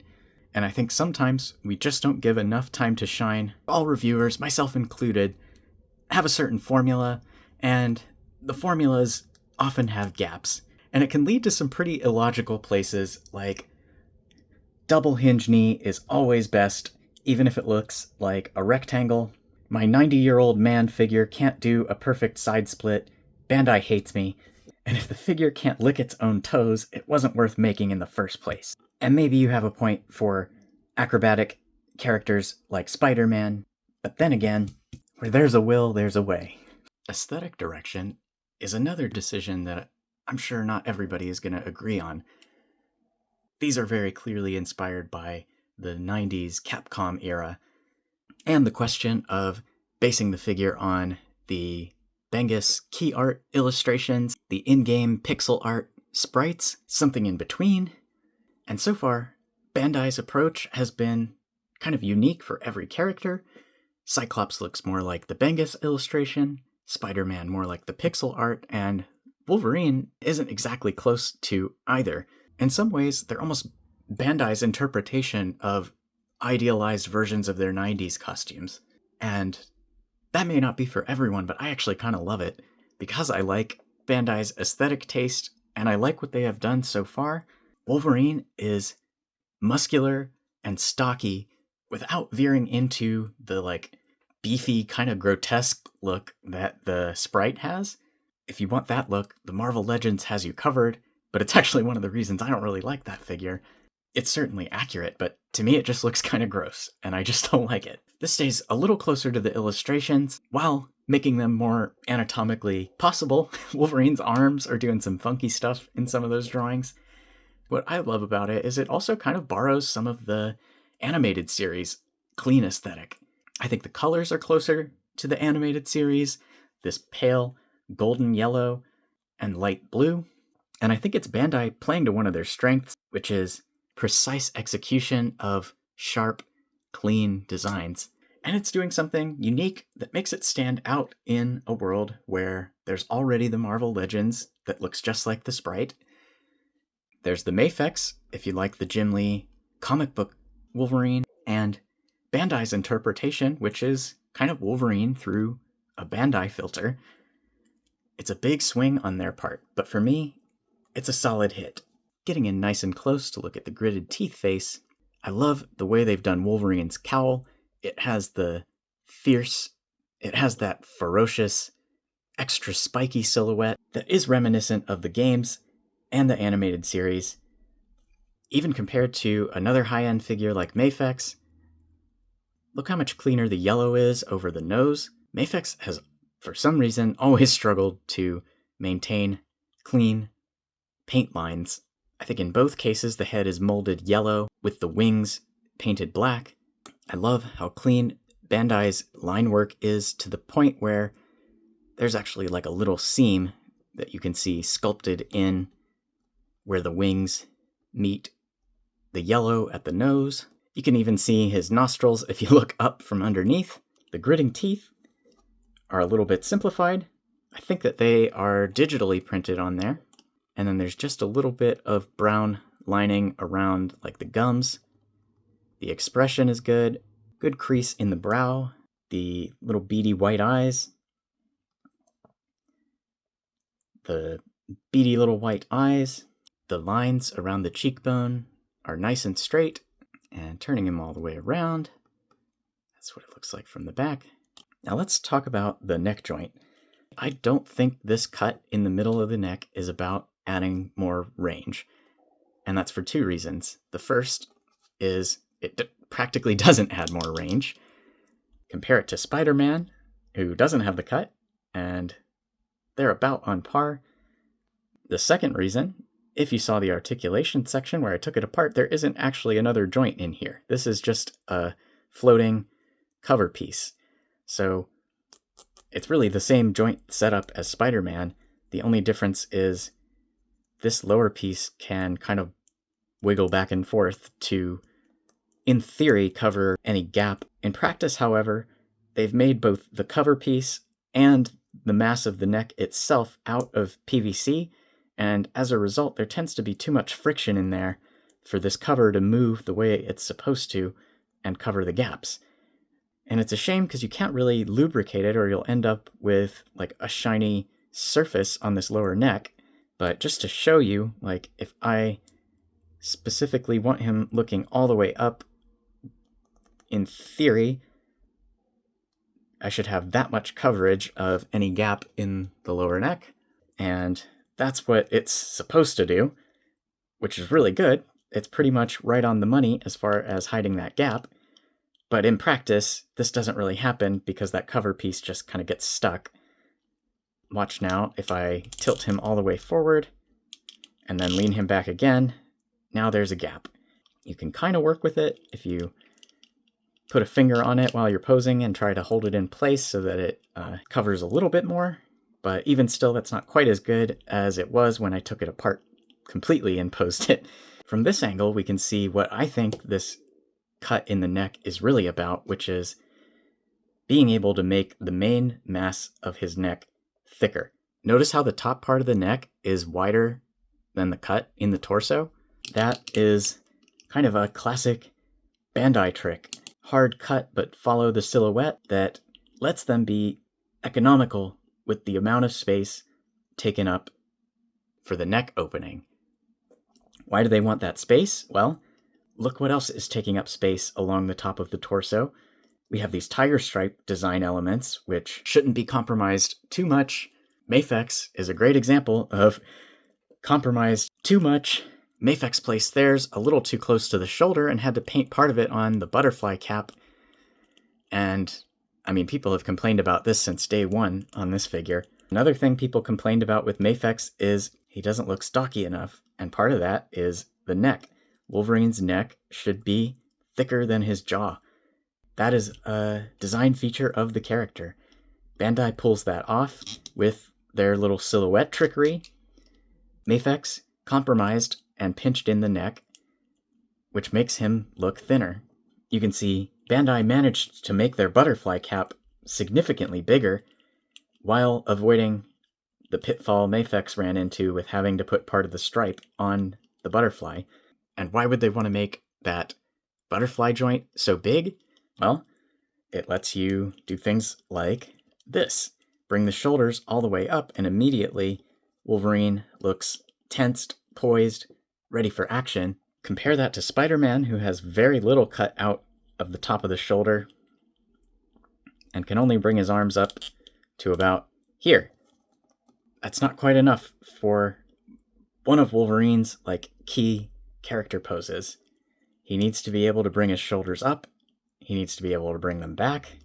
And I think sometimes we just don't give enough time to shine. All reviewers, myself included, have a certain formula, and the formulas often have gaps. And it can lead to some pretty illogical places, like double hinge knee is always best, even if it looks like a rectangle. My 90-year-old man figure can't do a perfect side split. Bandai hates me. And if the figure can't lick its own toes, it wasn't worth making in the first place. And maybe you have a point for acrobatic characters like Spider-Man, but then again, where there's a will, there's a way. Aesthetic direction is another decision that I'm sure not everybody is going to agree on. These are very clearly inspired by the 90s Capcom era, and the question of basing the figure on the Bengus key art illustrations, the in-game pixel art sprites, something in between. And so far, Bandai's approach has been kind of unique for every character. Cyclops looks more like the Bengus illustration, Spider-Man more like the pixel art, and Wolverine isn't exactly close to either. In some ways, they're almost Bandai's interpretation of idealized versions of their 90s costumes. And that may not be for everyone, but I actually kind of love it because I like Bandai's aesthetic taste and I like what they have done so far. Wolverine is muscular and stocky without veering into the like beefy kind of grotesque look that the sprite has. If you want that look, the Marvel Legends has you covered, but it's actually one of the reasons I don't really like that figure. It's certainly accurate, but to me it just looks kind of gross, and I just don't like it. This stays a little closer to the illustrations, while making them more anatomically possible. Wolverine's arms are doing some funky stuff in some of those drawings. What I love about it is it also kind of borrows some of the animated series clean aesthetic. I think the colors are closer to the animated series, this pale golden yellow and light blue. And I think it's Bandai playing to one of their strengths, which is precise execution of sharp, clean designs. And it's doing something unique that makes it stand out in a world where there's already the Marvel Legends that looks just like the sprite. There's the Mafex, if you like the Jim Lee comic book Wolverine, and Bandai's interpretation, which is kind of Wolverine through a Bandai filter. It's a big swing on their part, but for me, it's a solid hit. Getting in nice and close to look at the gritted teeth face, I love the way they've done Wolverine's cowl. It has the fierce, it has that ferocious, extra spiky silhouette that is reminiscent of the games and the animated series. Even compared to another high-end figure like Mafex, look how much cleaner the yellow is over the nose. Mafex has, for some reason, always struggled to maintain clean paint lines. I think in both cases the head is molded yellow with the wings painted black. I love how clean Bandai's line work is to the point where there's actually like a little seam that you can see sculpted in where the wings meet the yellow at the nose. You can even see his nostrils if you look up from underneath. The gritting teeth are a little bit simplified. I think that they are digitally printed on there. And then there's just a little bit of brown lining around like the gums. The expression is good. Good crease in the brow. The little beady white eyes. The beady little white eyes. The lines around the cheekbone are nice and straight. And turning him all the way around, that's what it looks like from the back. Now let's talk about the neck joint. I don't think this cut in the middle of the neck is about adding more range. And that's for two reasons. The first is it practically doesn't add more range. Compare it to Spider-Man, who doesn't have the cut, and they're about on par. The second reason, if you saw the articulation section where I took it apart, there isn't actually another joint in here. This is just a floating cover piece. So it's really the same joint setup as Spider-Man. The only difference is this lower piece can kind of wiggle back and forth to, in theory, cover any gap. In practice, however, they've made both the cover piece and the mass of the neck itself out of PVC, and as a result, there tends to be too much friction in there for this cover to move the way it's supposed to and cover the gaps. And it's a shame because you can't really lubricate it or you'll end up with like a shiny surface on this lower neck. But just to show you, like if I specifically want him looking all the way up, in theory, I should have that much coverage of any gap in the lower neck. And that's what it's supposed to do, which is really good. It's pretty much right on the money as far as hiding that gap. But in practice, this doesn't really happen because that cover piece just kind of gets stuck. Watch now, if I tilt him all the way forward and then lean him back again, now there's a gap. You can kind of work with it if you put a finger on it while you're posing and try to hold it in place so that it covers a little bit more. But even still, that's not quite as good as it was when I took it apart completely and posed it. From this angle, we can see what I think this cut in the neck is really about, which is being able to make the main mass of his neck thicker. Notice how the top part of the neck is wider than the cut in the torso? That is kind of a classic Bandai trick. Hard cut, but follow the silhouette that lets them be economical with the amount of space taken up for the neck opening. Why do they want that space? Well, look what else is taking up space along the top of the torso. We have these tiger stripe design elements, which shouldn't be compromised too much. Mafex is a great example of compromised too much. Mafex placed theirs a little too close to the shoulder and had to paint part of it on the butterfly cap. And, I mean, people have complained about this since day one on this figure. Another thing people complained about with Mafex is he doesn't look stocky enough, and part of that is the neck. Wolverine's neck should be thicker than his jaw. That is a design feature of the character. Bandai pulls that off with their little silhouette trickery. Mafex compromised and pinched in the neck, which makes him look thinner. You can see Bandai managed to make their butterfly cap significantly bigger while avoiding the pitfall Mafex ran into with having to put part of the stripe on the butterfly. And why would they want to make that butterfly joint so big? Well, it lets you do things like this. Bring the shoulders all the way up, and immediately Wolverine looks tensed, poised, ready for action. Compare that to Spider-Man, who has very little cut out of the top of the shoulder and can only bring his arms up to about here. That's not quite enough for one of Wolverine's key character poses. He needs to be able to bring his shoulders up. He needs to be able to bring them back.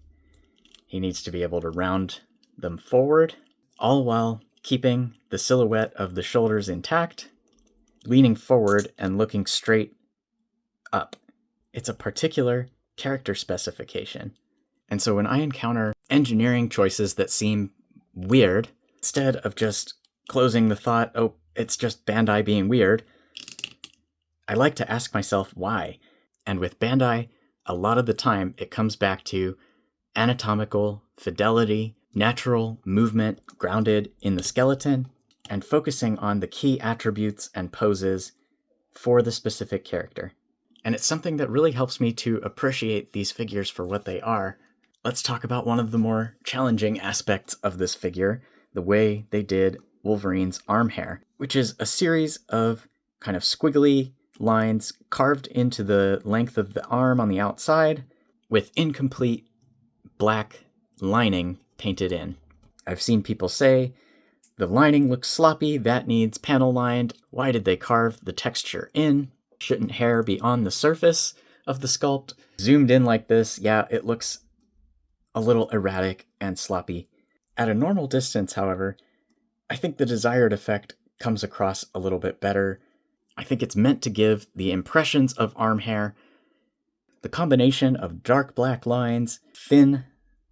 He needs to be able to round them forward, all while keeping the silhouette of the shoulders intact, leaning forward and looking straight up. It's a particular character specification. And so when I encounter engineering choices that seem weird, instead of just closing the thought, oh, it's just Bandai being weird, I like to ask myself why. And with Bandai, a lot of the time it comes back to anatomical fidelity, natural movement grounded in the skeleton, and focusing on the key attributes and poses for the specific character. And it's something that really helps me to appreciate these figures for what they are. Let's talk about one of the more challenging aspects of this figure, the way they did Wolverine's arm hair, which is a series of kind of squiggly lines carved into the length of the arm on the outside with incomplete black lining painted in. I've seen people say, the lining looks sloppy, that needs panel lined. Why did they carve the texture in? Shouldn't hair be on the surface of the sculpt. Zoomed in like this, yeah, it looks a little erratic and sloppy. At a normal distance, however, I think the desired effect comes across a little bit better. I think it's meant to give the impressions of arm hair. The combination of dark black lines, thin,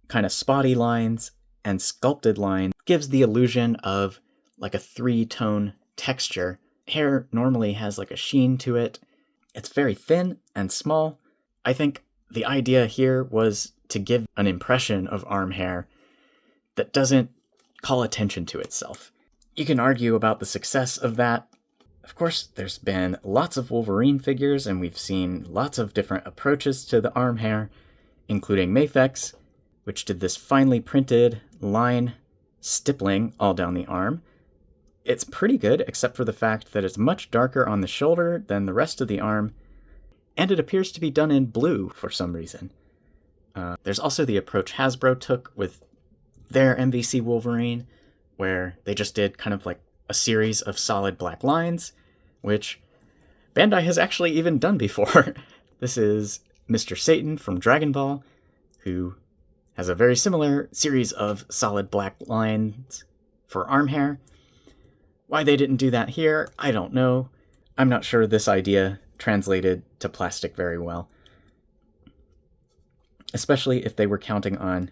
kind of spotty lines, and sculpted lines gives the illusion of like a three-tone texture. Hair normally has like a sheen to it. It's very thin and small. I think the idea here was to give an impression of arm hair that doesn't call attention to itself. You can argue about the success of that. Of course, there's been lots of Wolverine figures, and we've seen lots of different approaches to the arm hair, including Mafex, which did this finely printed line stippling all down the arm. It's pretty good, except for the fact that it's much darker on the shoulder than the rest of the arm, and it appears to be done in blue for some reason. There's also the approach Hasbro took with their MVC Wolverine, where they just did kind of like a series of solid black lines, which Bandai has actually even done before. This is Mr. Satan from Dragon Ball, who has a very similar series of solid black lines for arm hair. Why they didn't do that here, I don't know. I'm not sure this idea translated to plastic very well. Especially if they were counting on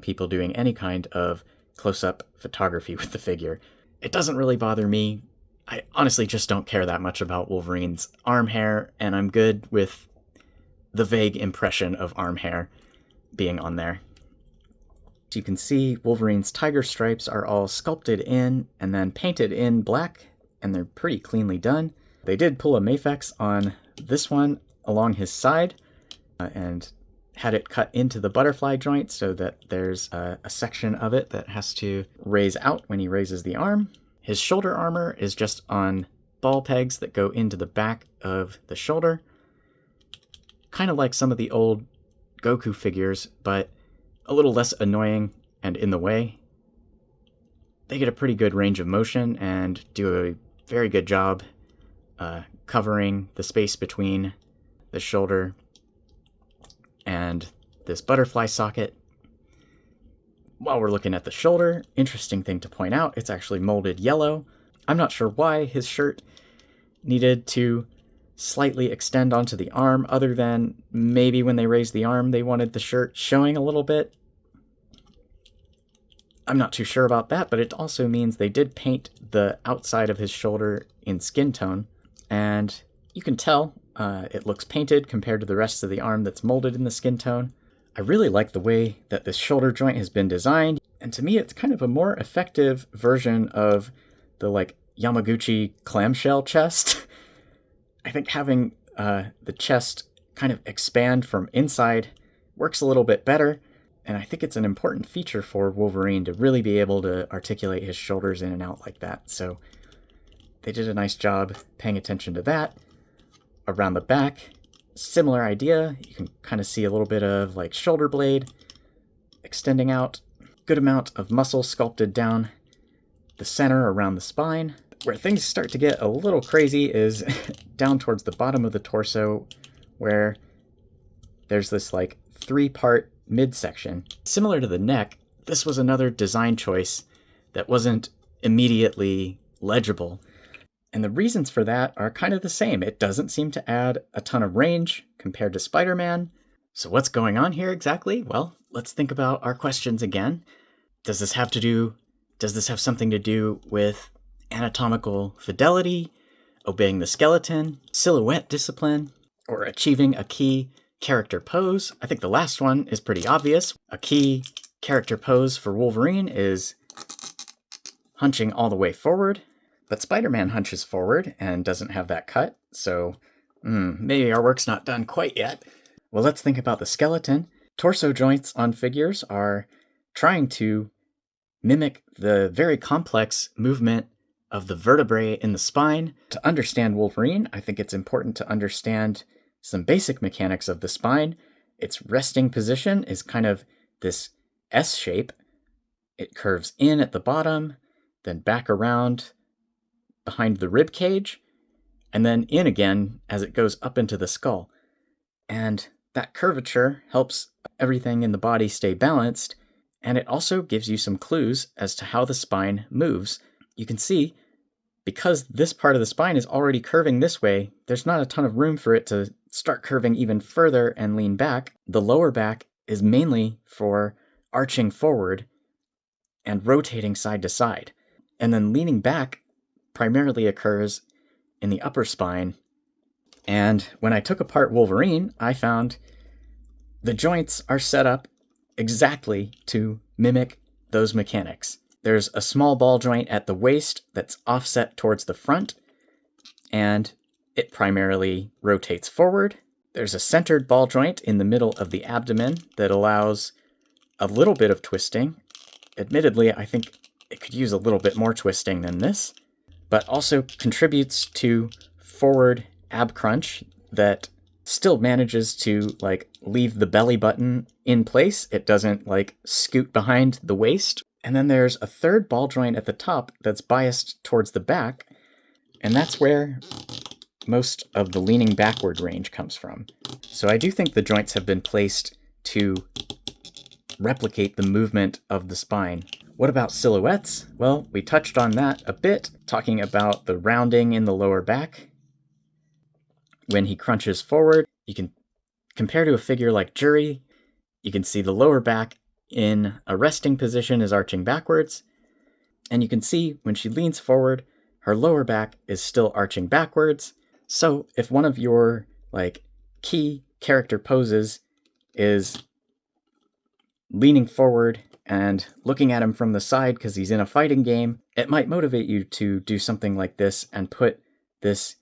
people doing any kind of close-up photography with the figure. It doesn't really bother me. I honestly just don't care that much about Wolverine's arm hair, and I'm good with the vague impression of arm hair being on there. So you can see Wolverine's tiger stripes are all sculpted in and then painted in black, and they're pretty cleanly done. They did pull a Mafex on this one along his side, and had it cut into the butterfly joint so that there's a section of it that has to raise out when he raises the arm. His shoulder armor is just on ball pegs that go into the back of the shoulder. Kind of like some of the old Goku figures, but a little less annoying and in the way. They get a pretty good range of motion and do a very good job covering the space between the shoulder and this butterfly socket. While we're looking at the shoulder, interesting thing to point out, it's actually molded yellow. I'm not sure why his shirt needed to slightly extend onto the arm, other than maybe when they raised the arm they wanted the shirt showing a little bit. I'm not too sure about that, but it also means they did paint the outside of his shoulder in skin tone, and you can tell it looks painted compared to the rest of the arm that's molded in the skin tone. I really like the way that this shoulder joint has been designed, and to me it's kind of a more effective version of the like Yamaguchi clamshell chest. I think having the chest kind of expand from inside works a little bit better, and I think it's an important feature for Wolverine to really be able to articulate his shoulders in and out like that. So they did a nice job paying attention to that. Around the back, similar idea. You can kind of see a little bit of like shoulder blade extending out. Good amount of muscle sculpted down the center around the spine. Where things start to get a little crazy is down towards the bottom of the torso, where there's this like three-part midsection. Similar to the neck, this was another design choice that wasn't immediately legible. And the reasons for that are kind of the same. It doesn't seem to add a ton of range compared to Spider-Man. So what's going on here exactly? Well, let's think about our questions again. Does this have something to do with anatomical fidelity, obeying the skeleton, silhouette discipline, or achieving a key character pose? I think the last one is pretty obvious. A key character pose for Wolverine is hunching all the way forward, but Spider-Man hunches forward and doesn't have that cut, so maybe our work's not done quite yet. Well, let's think about the skeleton. Torso joints on figures are trying to mimic the very complex movement of the vertebrae in the spine. To understand Wolverine, I think it's important to understand some basic mechanics of the spine. Its resting position is kind of this S shape. It curves in at the bottom, then back around behind the rib cage. and then in again as it goes up into the skull. And that curvature helps everything in the body stay balanced, and it also gives you some clues as to how the spine moves. You can see, because this part of the spine is already curving this way, there's not a ton of room for it to start curving even further and lean back. The lower back is mainly for arching forward and rotating side to side. And then leaning back primarily occurs in the upper spine. And when I took apart Wolverine, I found the joints are set up exactly to mimic those mechanics. There's a small ball joint at the waist that's offset towards the front, and it primarily rotates forward. There's a centered ball joint in the middle of the abdomen that allows a little bit of twisting. Admittedly, I think it could use a little bit more twisting than this, but also contributes to forward ab crunch that still manages to leave the belly button in place. It doesn't scoot behind the waist. And then there's a third ball joint at the top that's biased towards the back, and that's where most of the leaning backward range comes from. So I do think the joints have been placed to replicate the movement of the spine. What about silhouettes? Well, we touched on that a bit, talking about the rounding in the lower back. When he crunches forward, you can compare to a figure like Jury. You can see the lower back in a resting position is arching backwards, and you can see when she leans forward, her lower back is still arching backwards. So if one of your key character poses is leaning forward and looking at him from the side because he's in a fighting game, it might motivate you to do something like this and put this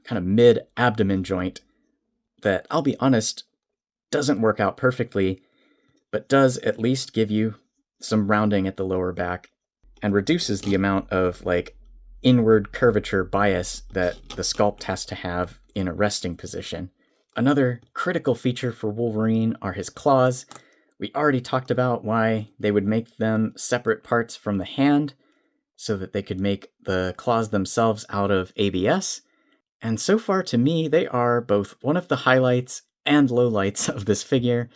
kind of mid-abdomen joint that, I'll be honest, doesn't work out perfectly, but does at least give you some rounding at the lower back and reduces the amount of inward curvature bias that the sculpt has to have in a resting position. Another critical feature for Wolverine are his claws. We already talked about why they would make them separate parts from the hand so that they could make the claws themselves out of ABS. And so far to me, they are both one of the highlights and lowlights of this figure.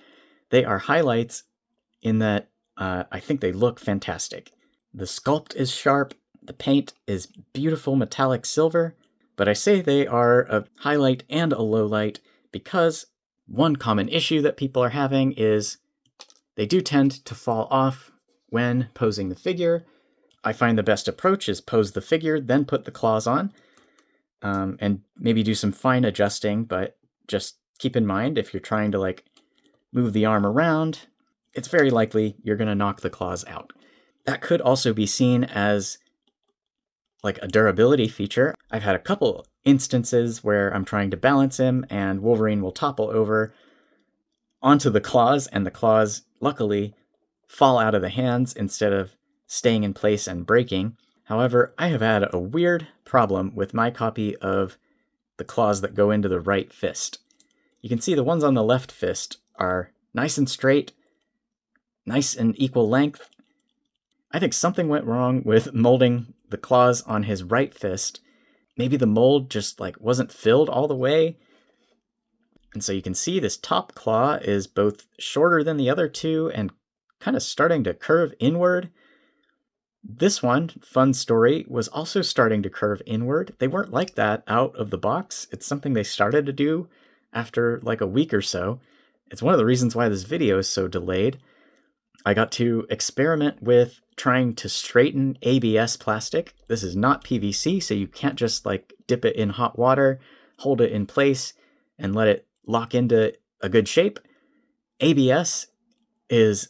They are highlights in that I think they look fantastic. The sculpt is sharp, the paint is beautiful metallic silver, but I say they are a highlight and a lowlight because one common issue that people are having is they do tend to fall off when posing the figure. I find the best approach is pose the figure, then put the claws on, and maybe do some fine adjusting, but just keep in mind if you're trying to move the arm around, it's very likely you're going to knock the claws out. That could also be seen as a durability feature. I've had a couple instances where I'm trying to balance him and Wolverine will topple over onto the claws, and the claws, luckily, fall out of the hands instead of staying in place and breaking. However, I have had a weird problem with my copy of the claws that go into the right fist. You can see the ones on the left fist are nice and straight, nice and equal length. I think something went wrong with molding the claws on his right fist. Maybe the mold just wasn't filled all the way. And so you can see this top claw is both shorter than the other two and kind of starting to curve inward. This one, fun story, was also starting to curve inward. They weren't like that out of the box. It's something they started to do after a week or so. It's one of the reasons why this video is so delayed. I got to experiment with trying to straighten ABS plastic. This is not PVC, so you can't just dip it in hot water, hold it in place, and let it lock into a good shape. ABS is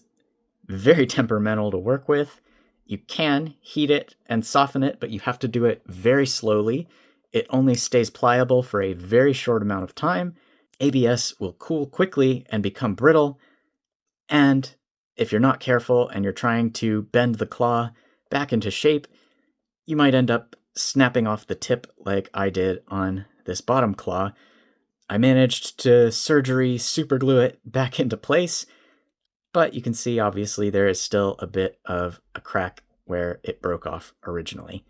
very temperamental to work with. You can heat it and soften it, but you have to do it very slowly. It only stays pliable for a very short amount of time. ABS will cool quickly and become brittle, and if you're not careful and you're trying to bend the claw back into shape, you might end up snapping off the tip like I did on this bottom claw. I managed to surgery superglue it back into place, but you can see obviously there is still a bit of a crack where it broke off originally.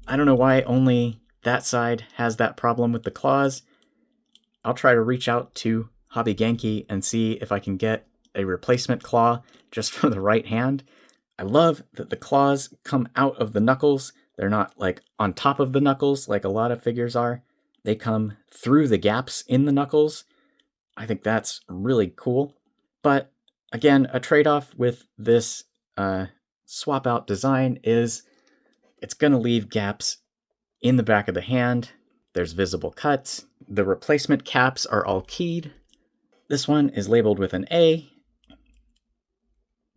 I don't know why only that side has that problem with the claws. I'll try to reach out to Hobby Genki and see if I can get a replacement claw just for the right hand. I love that the claws come out of the knuckles. They're not like on top of the knuckles like a lot of figures are. They come through the gaps in the knuckles. I think that's really cool. But again, a trade-off with this swap out design is it's going to leave gaps in the back of the hand. There's visible cuts. The replacement caps are all keyed. This one is labeled with an A.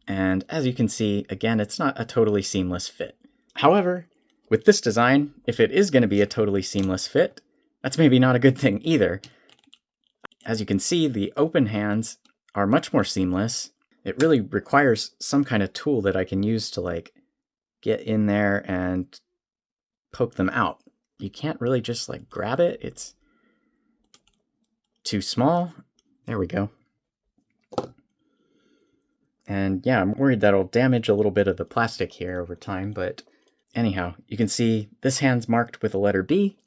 And as you can see, again, it's not a totally seamless fit. However, with this design, if it is going to be a totally seamless fit, that's maybe not a good thing either. As you can see, the open hands are much more seamless. It really requires some kind of tool that I can use to like get in there and poke them out. You can't really just like grab it. It's too small. There we go. And yeah, I'm worried that'll damage a little bit of the plastic here over time, but anyhow, you can see this hand's marked with a letter B.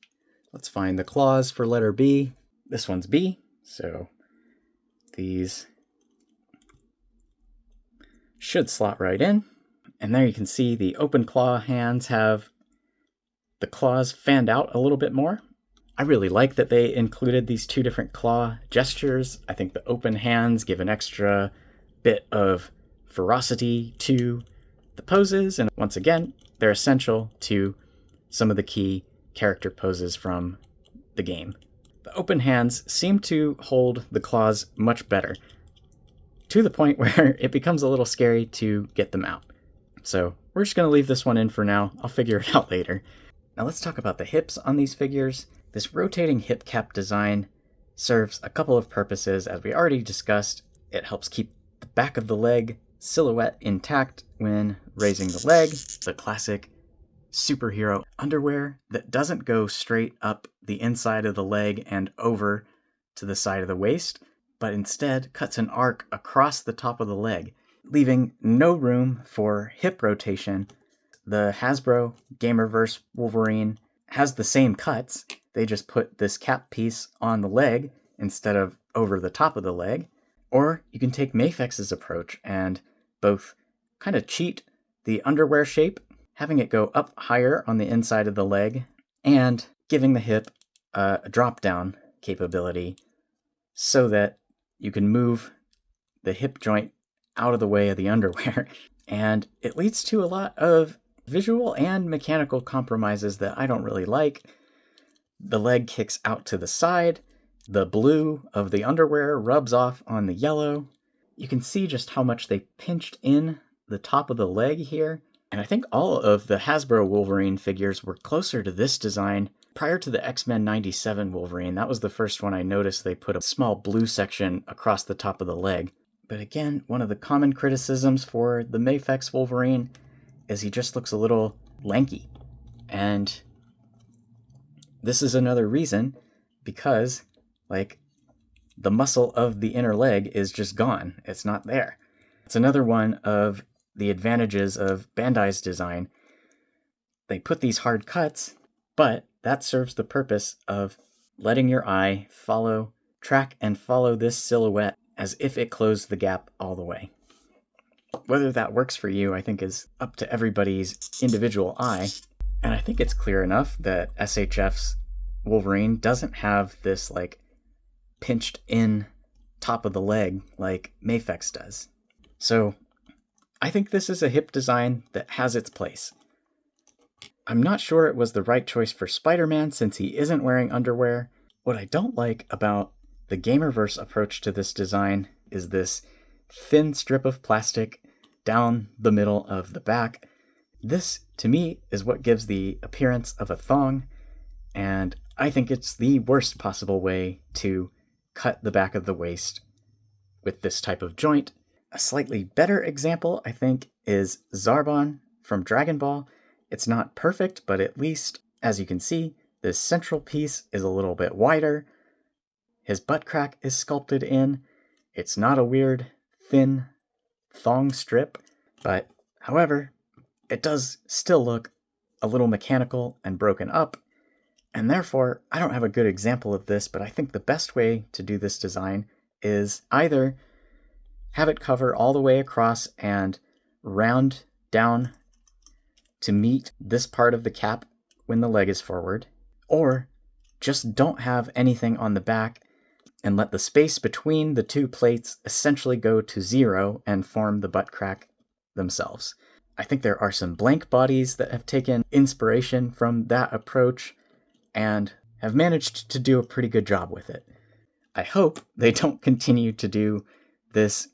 Let's find the claws for letter B. This one's B, so these should slot right in. And there you can see the open claw hands have the claws fanned out a little bit more. I really like that they included these two different claw gestures. I think the open hands give an extra bit of ferocity to the poses, and once again, they're essential to some of the key character poses from the game. The open hands seem to hold the claws much better, to the point where it becomes a little scary to get them out. So we're just going to leave this one in for now. I'll figure it out later. Now let's talk about the hips on these figures. This rotating hip cap design serves a couple of purposes. As we already discussed, it helps keep the back of the leg silhouette intact when raising the leg. The classic superhero underwear that doesn't go straight up the inside of the leg and over to the side of the waist, but instead cuts an arc across the top of the leg, leaving no room for hip rotation. The Hasbro Gamerverse Wolverine has the same cuts. They just put this cap piece on the leg instead of over the top of the leg. Or you can take Mafex's approach and both kind of cheat the underwear shape, having it go up higher on the inside of the leg, and giving the hip a drop-down capability so that you can move the hip joint out of the way of the underwear. And it leads to a lot of visual and mechanical compromises that I don't really like. The leg kicks out to the side. The blue of the underwear rubs off on the yellow. You can see just how much they pinched in the top of the leg here. And I think all of the Hasbro Wolverine figures were closer to this design prior to the X-Men 97 Wolverine. That was the first one I noticed they put a small blue section across the top of the leg. But again, one of the common criticisms for the Mafex Wolverine is he just looks a little lanky. And this is another reason, because like the muscle of the inner leg is just gone. It's not there. It's another one of the advantages of Bandai's design. They put these hard cuts, but that serves the purpose of letting your eye track and follow this silhouette as if it closed the gap all the way. Whether that works for you, I think, is up to everybody's individual eye. And I think it's clear enough that SHF's Wolverine doesn't have this like pinched in top of the leg like Mafex does. So I think this is a hip design that has its place. I'm not sure it was the right choice for Spider-Man since he isn't wearing underwear. What I don't like about the Gamerverse approach to this design is this thin strip of plastic down the middle of the back. This, to me, is what gives the appearance of a thong, and I think it's the worst possible way to cut the back of the waist with this type of joint. A slightly better example, I think, is Zarbon from Dragon Ball. It's not perfect, but at least, as you can see, this central piece is a little bit wider. His butt crack is sculpted in. It's not a weird, thin thong strip, but however, it does still look a little mechanical and broken up, And therefore, I don't have a good example of this, but I think the best way to do this design is either have it cover all the way across and round down to meet this part of the cap when the leg is forward, or just don't have anything on the back and let the space between the two plates essentially go to 0 and form the butt crack themselves. I think there are some blank bodies that have taken inspiration from that approach and have managed to do a pretty good job with it. I hope they don't continue to do this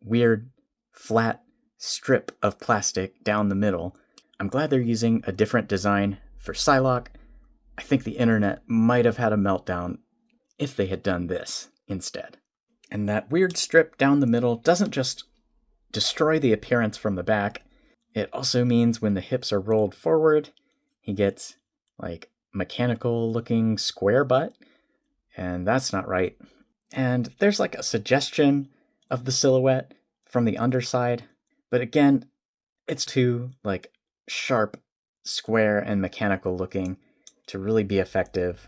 weird flat strip of plastic down the middle. I'm glad they're using a different design for Psylocke. I think the internet might have had a meltdown if they had done this instead. And that weird strip down the middle doesn't just destroy the appearance from the back, it also means when the hips are rolled forward, he gets like mechanical looking square butt, and that's not right. And there's like a suggestion of the silhouette from the underside, but again, it's too like sharp, square, and mechanical looking to really be effective.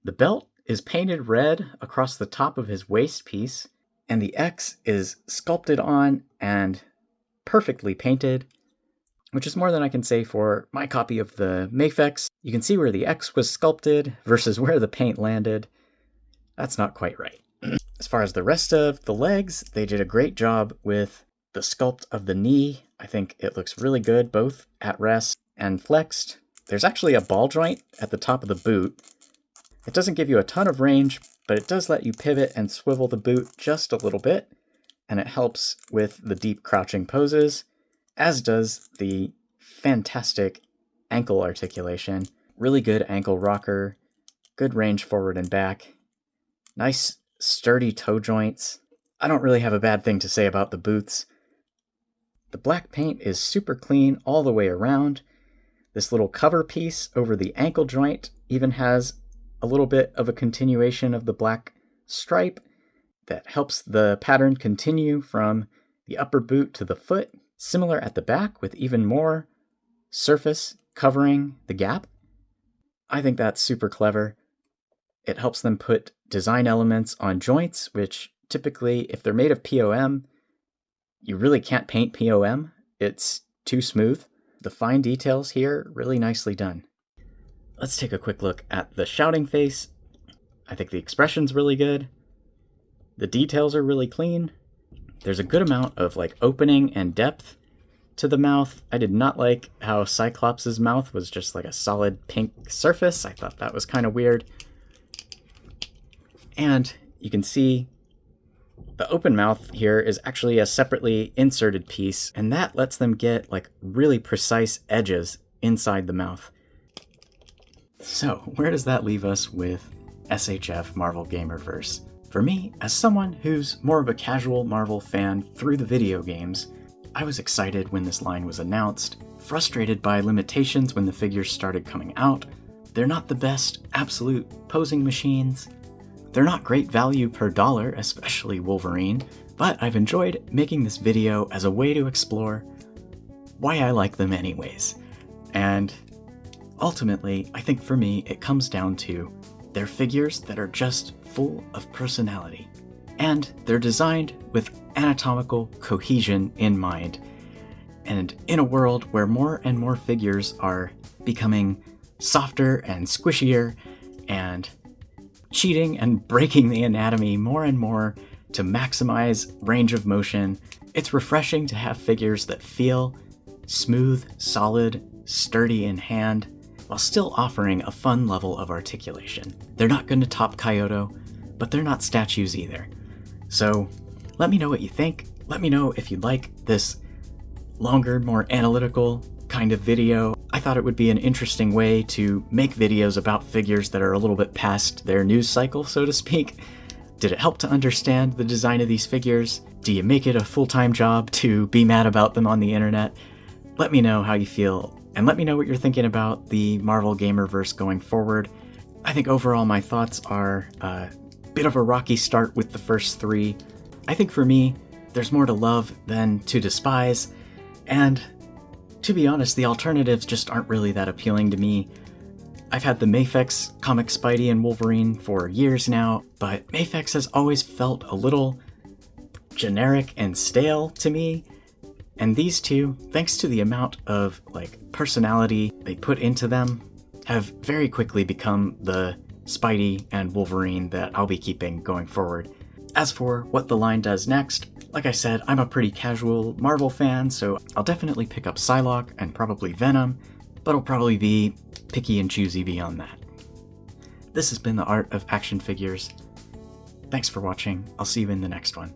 The belt is painted red across the top of his waist piece, and the X is sculpted on and perfectly painted, which is more than I can say for my copy of the Mafex. You can see where the X was sculpted versus where the paint landed. That's not quite right. As far as the rest of the legs, they did a great job with the sculpt of the knee. I think it looks really good, both at rest and flexed. There's actually a ball joint at the top of the boot. It doesn't give you a ton of range, but it does let you pivot and swivel the boot just a little bit, and it helps with the deep crouching poses, as does the fantastic ankle articulation. Really good ankle rocker, good range forward and back, nice sturdy toe joints. I don't really have a bad thing to say about the boots. The black paint is super clean all the way around. This little cover piece over the ankle joint even has a little bit of a continuation of the black stripe that helps the pattern continue from the upper boot to the foot. Similar at the back with even more surface covering the gap. I think that's super clever. It helps them put design elements on joints, which typically, if they're made of POM, you really can't paint POM. It's too smooth. The fine details here, really nicely done. Let's take a quick look at the shouting face. I think the expression's really good. The details are really clean. There's a good amount of like opening and depth to the mouth. I did not like how Cyclops' mouth was just like a solid pink surface. I thought that was kind of weird. And you can see the open mouth here is actually a separately inserted piece, and that lets them get like really precise edges inside the mouth. So where does that leave us with SHF Marvel Gamerverse? For me, as someone who's more of a casual Marvel fan through the video games, I was excited when this line was announced, frustrated by limitations when the figures started coming out. They're not the best absolute posing machines. They're not great value per dollar, especially Wolverine, but I've enjoyed making this video as a way to explore why I like them anyways. And ultimately, I think for me, it comes down to they're figures that are just full of personality. And they're designed with anatomical cohesion in mind. And in a world where more and more figures are becoming softer and squishier and cheating and breaking the anatomy more and more to maximize range of motion, it's refreshing to have figures that feel smooth, solid, sturdy in hand, while still offering a fun level of articulation. They're not going to top Kyoto, but they're not statues either. So let me know what you think. Let me know if you'd like this longer, more analytical kind of video. I thought it would be an interesting way to make videos about figures that are a little bit past their news cycle, so to speak. Did it help to understand the design of these figures? Do you make it a full-time job to be mad about them on the internet? Let me know how you feel, and let me know what you're thinking about the Marvel Gamerverse going forward. I think overall my thoughts are a bit of a rocky start with the first three. I think for me, there's more to love than to despise, and to be honest, the alternatives just aren't really that appealing to me. I've had the Mafex comic Spidey and Wolverine for years now, but Mafex has always felt a little generic and stale to me. And these two, thanks to the amount of personality they put into them, have very quickly become the Spidey and Wolverine that I'll be keeping going forward. As for what the line does next, like I said, I'm a pretty casual Marvel fan, so I'll definitely pick up Psylocke and probably Venom, but I'll probably be picky and choosy beyond that. This has been the Art of Action Figures. Thanks for watching. I'll see you in the next one.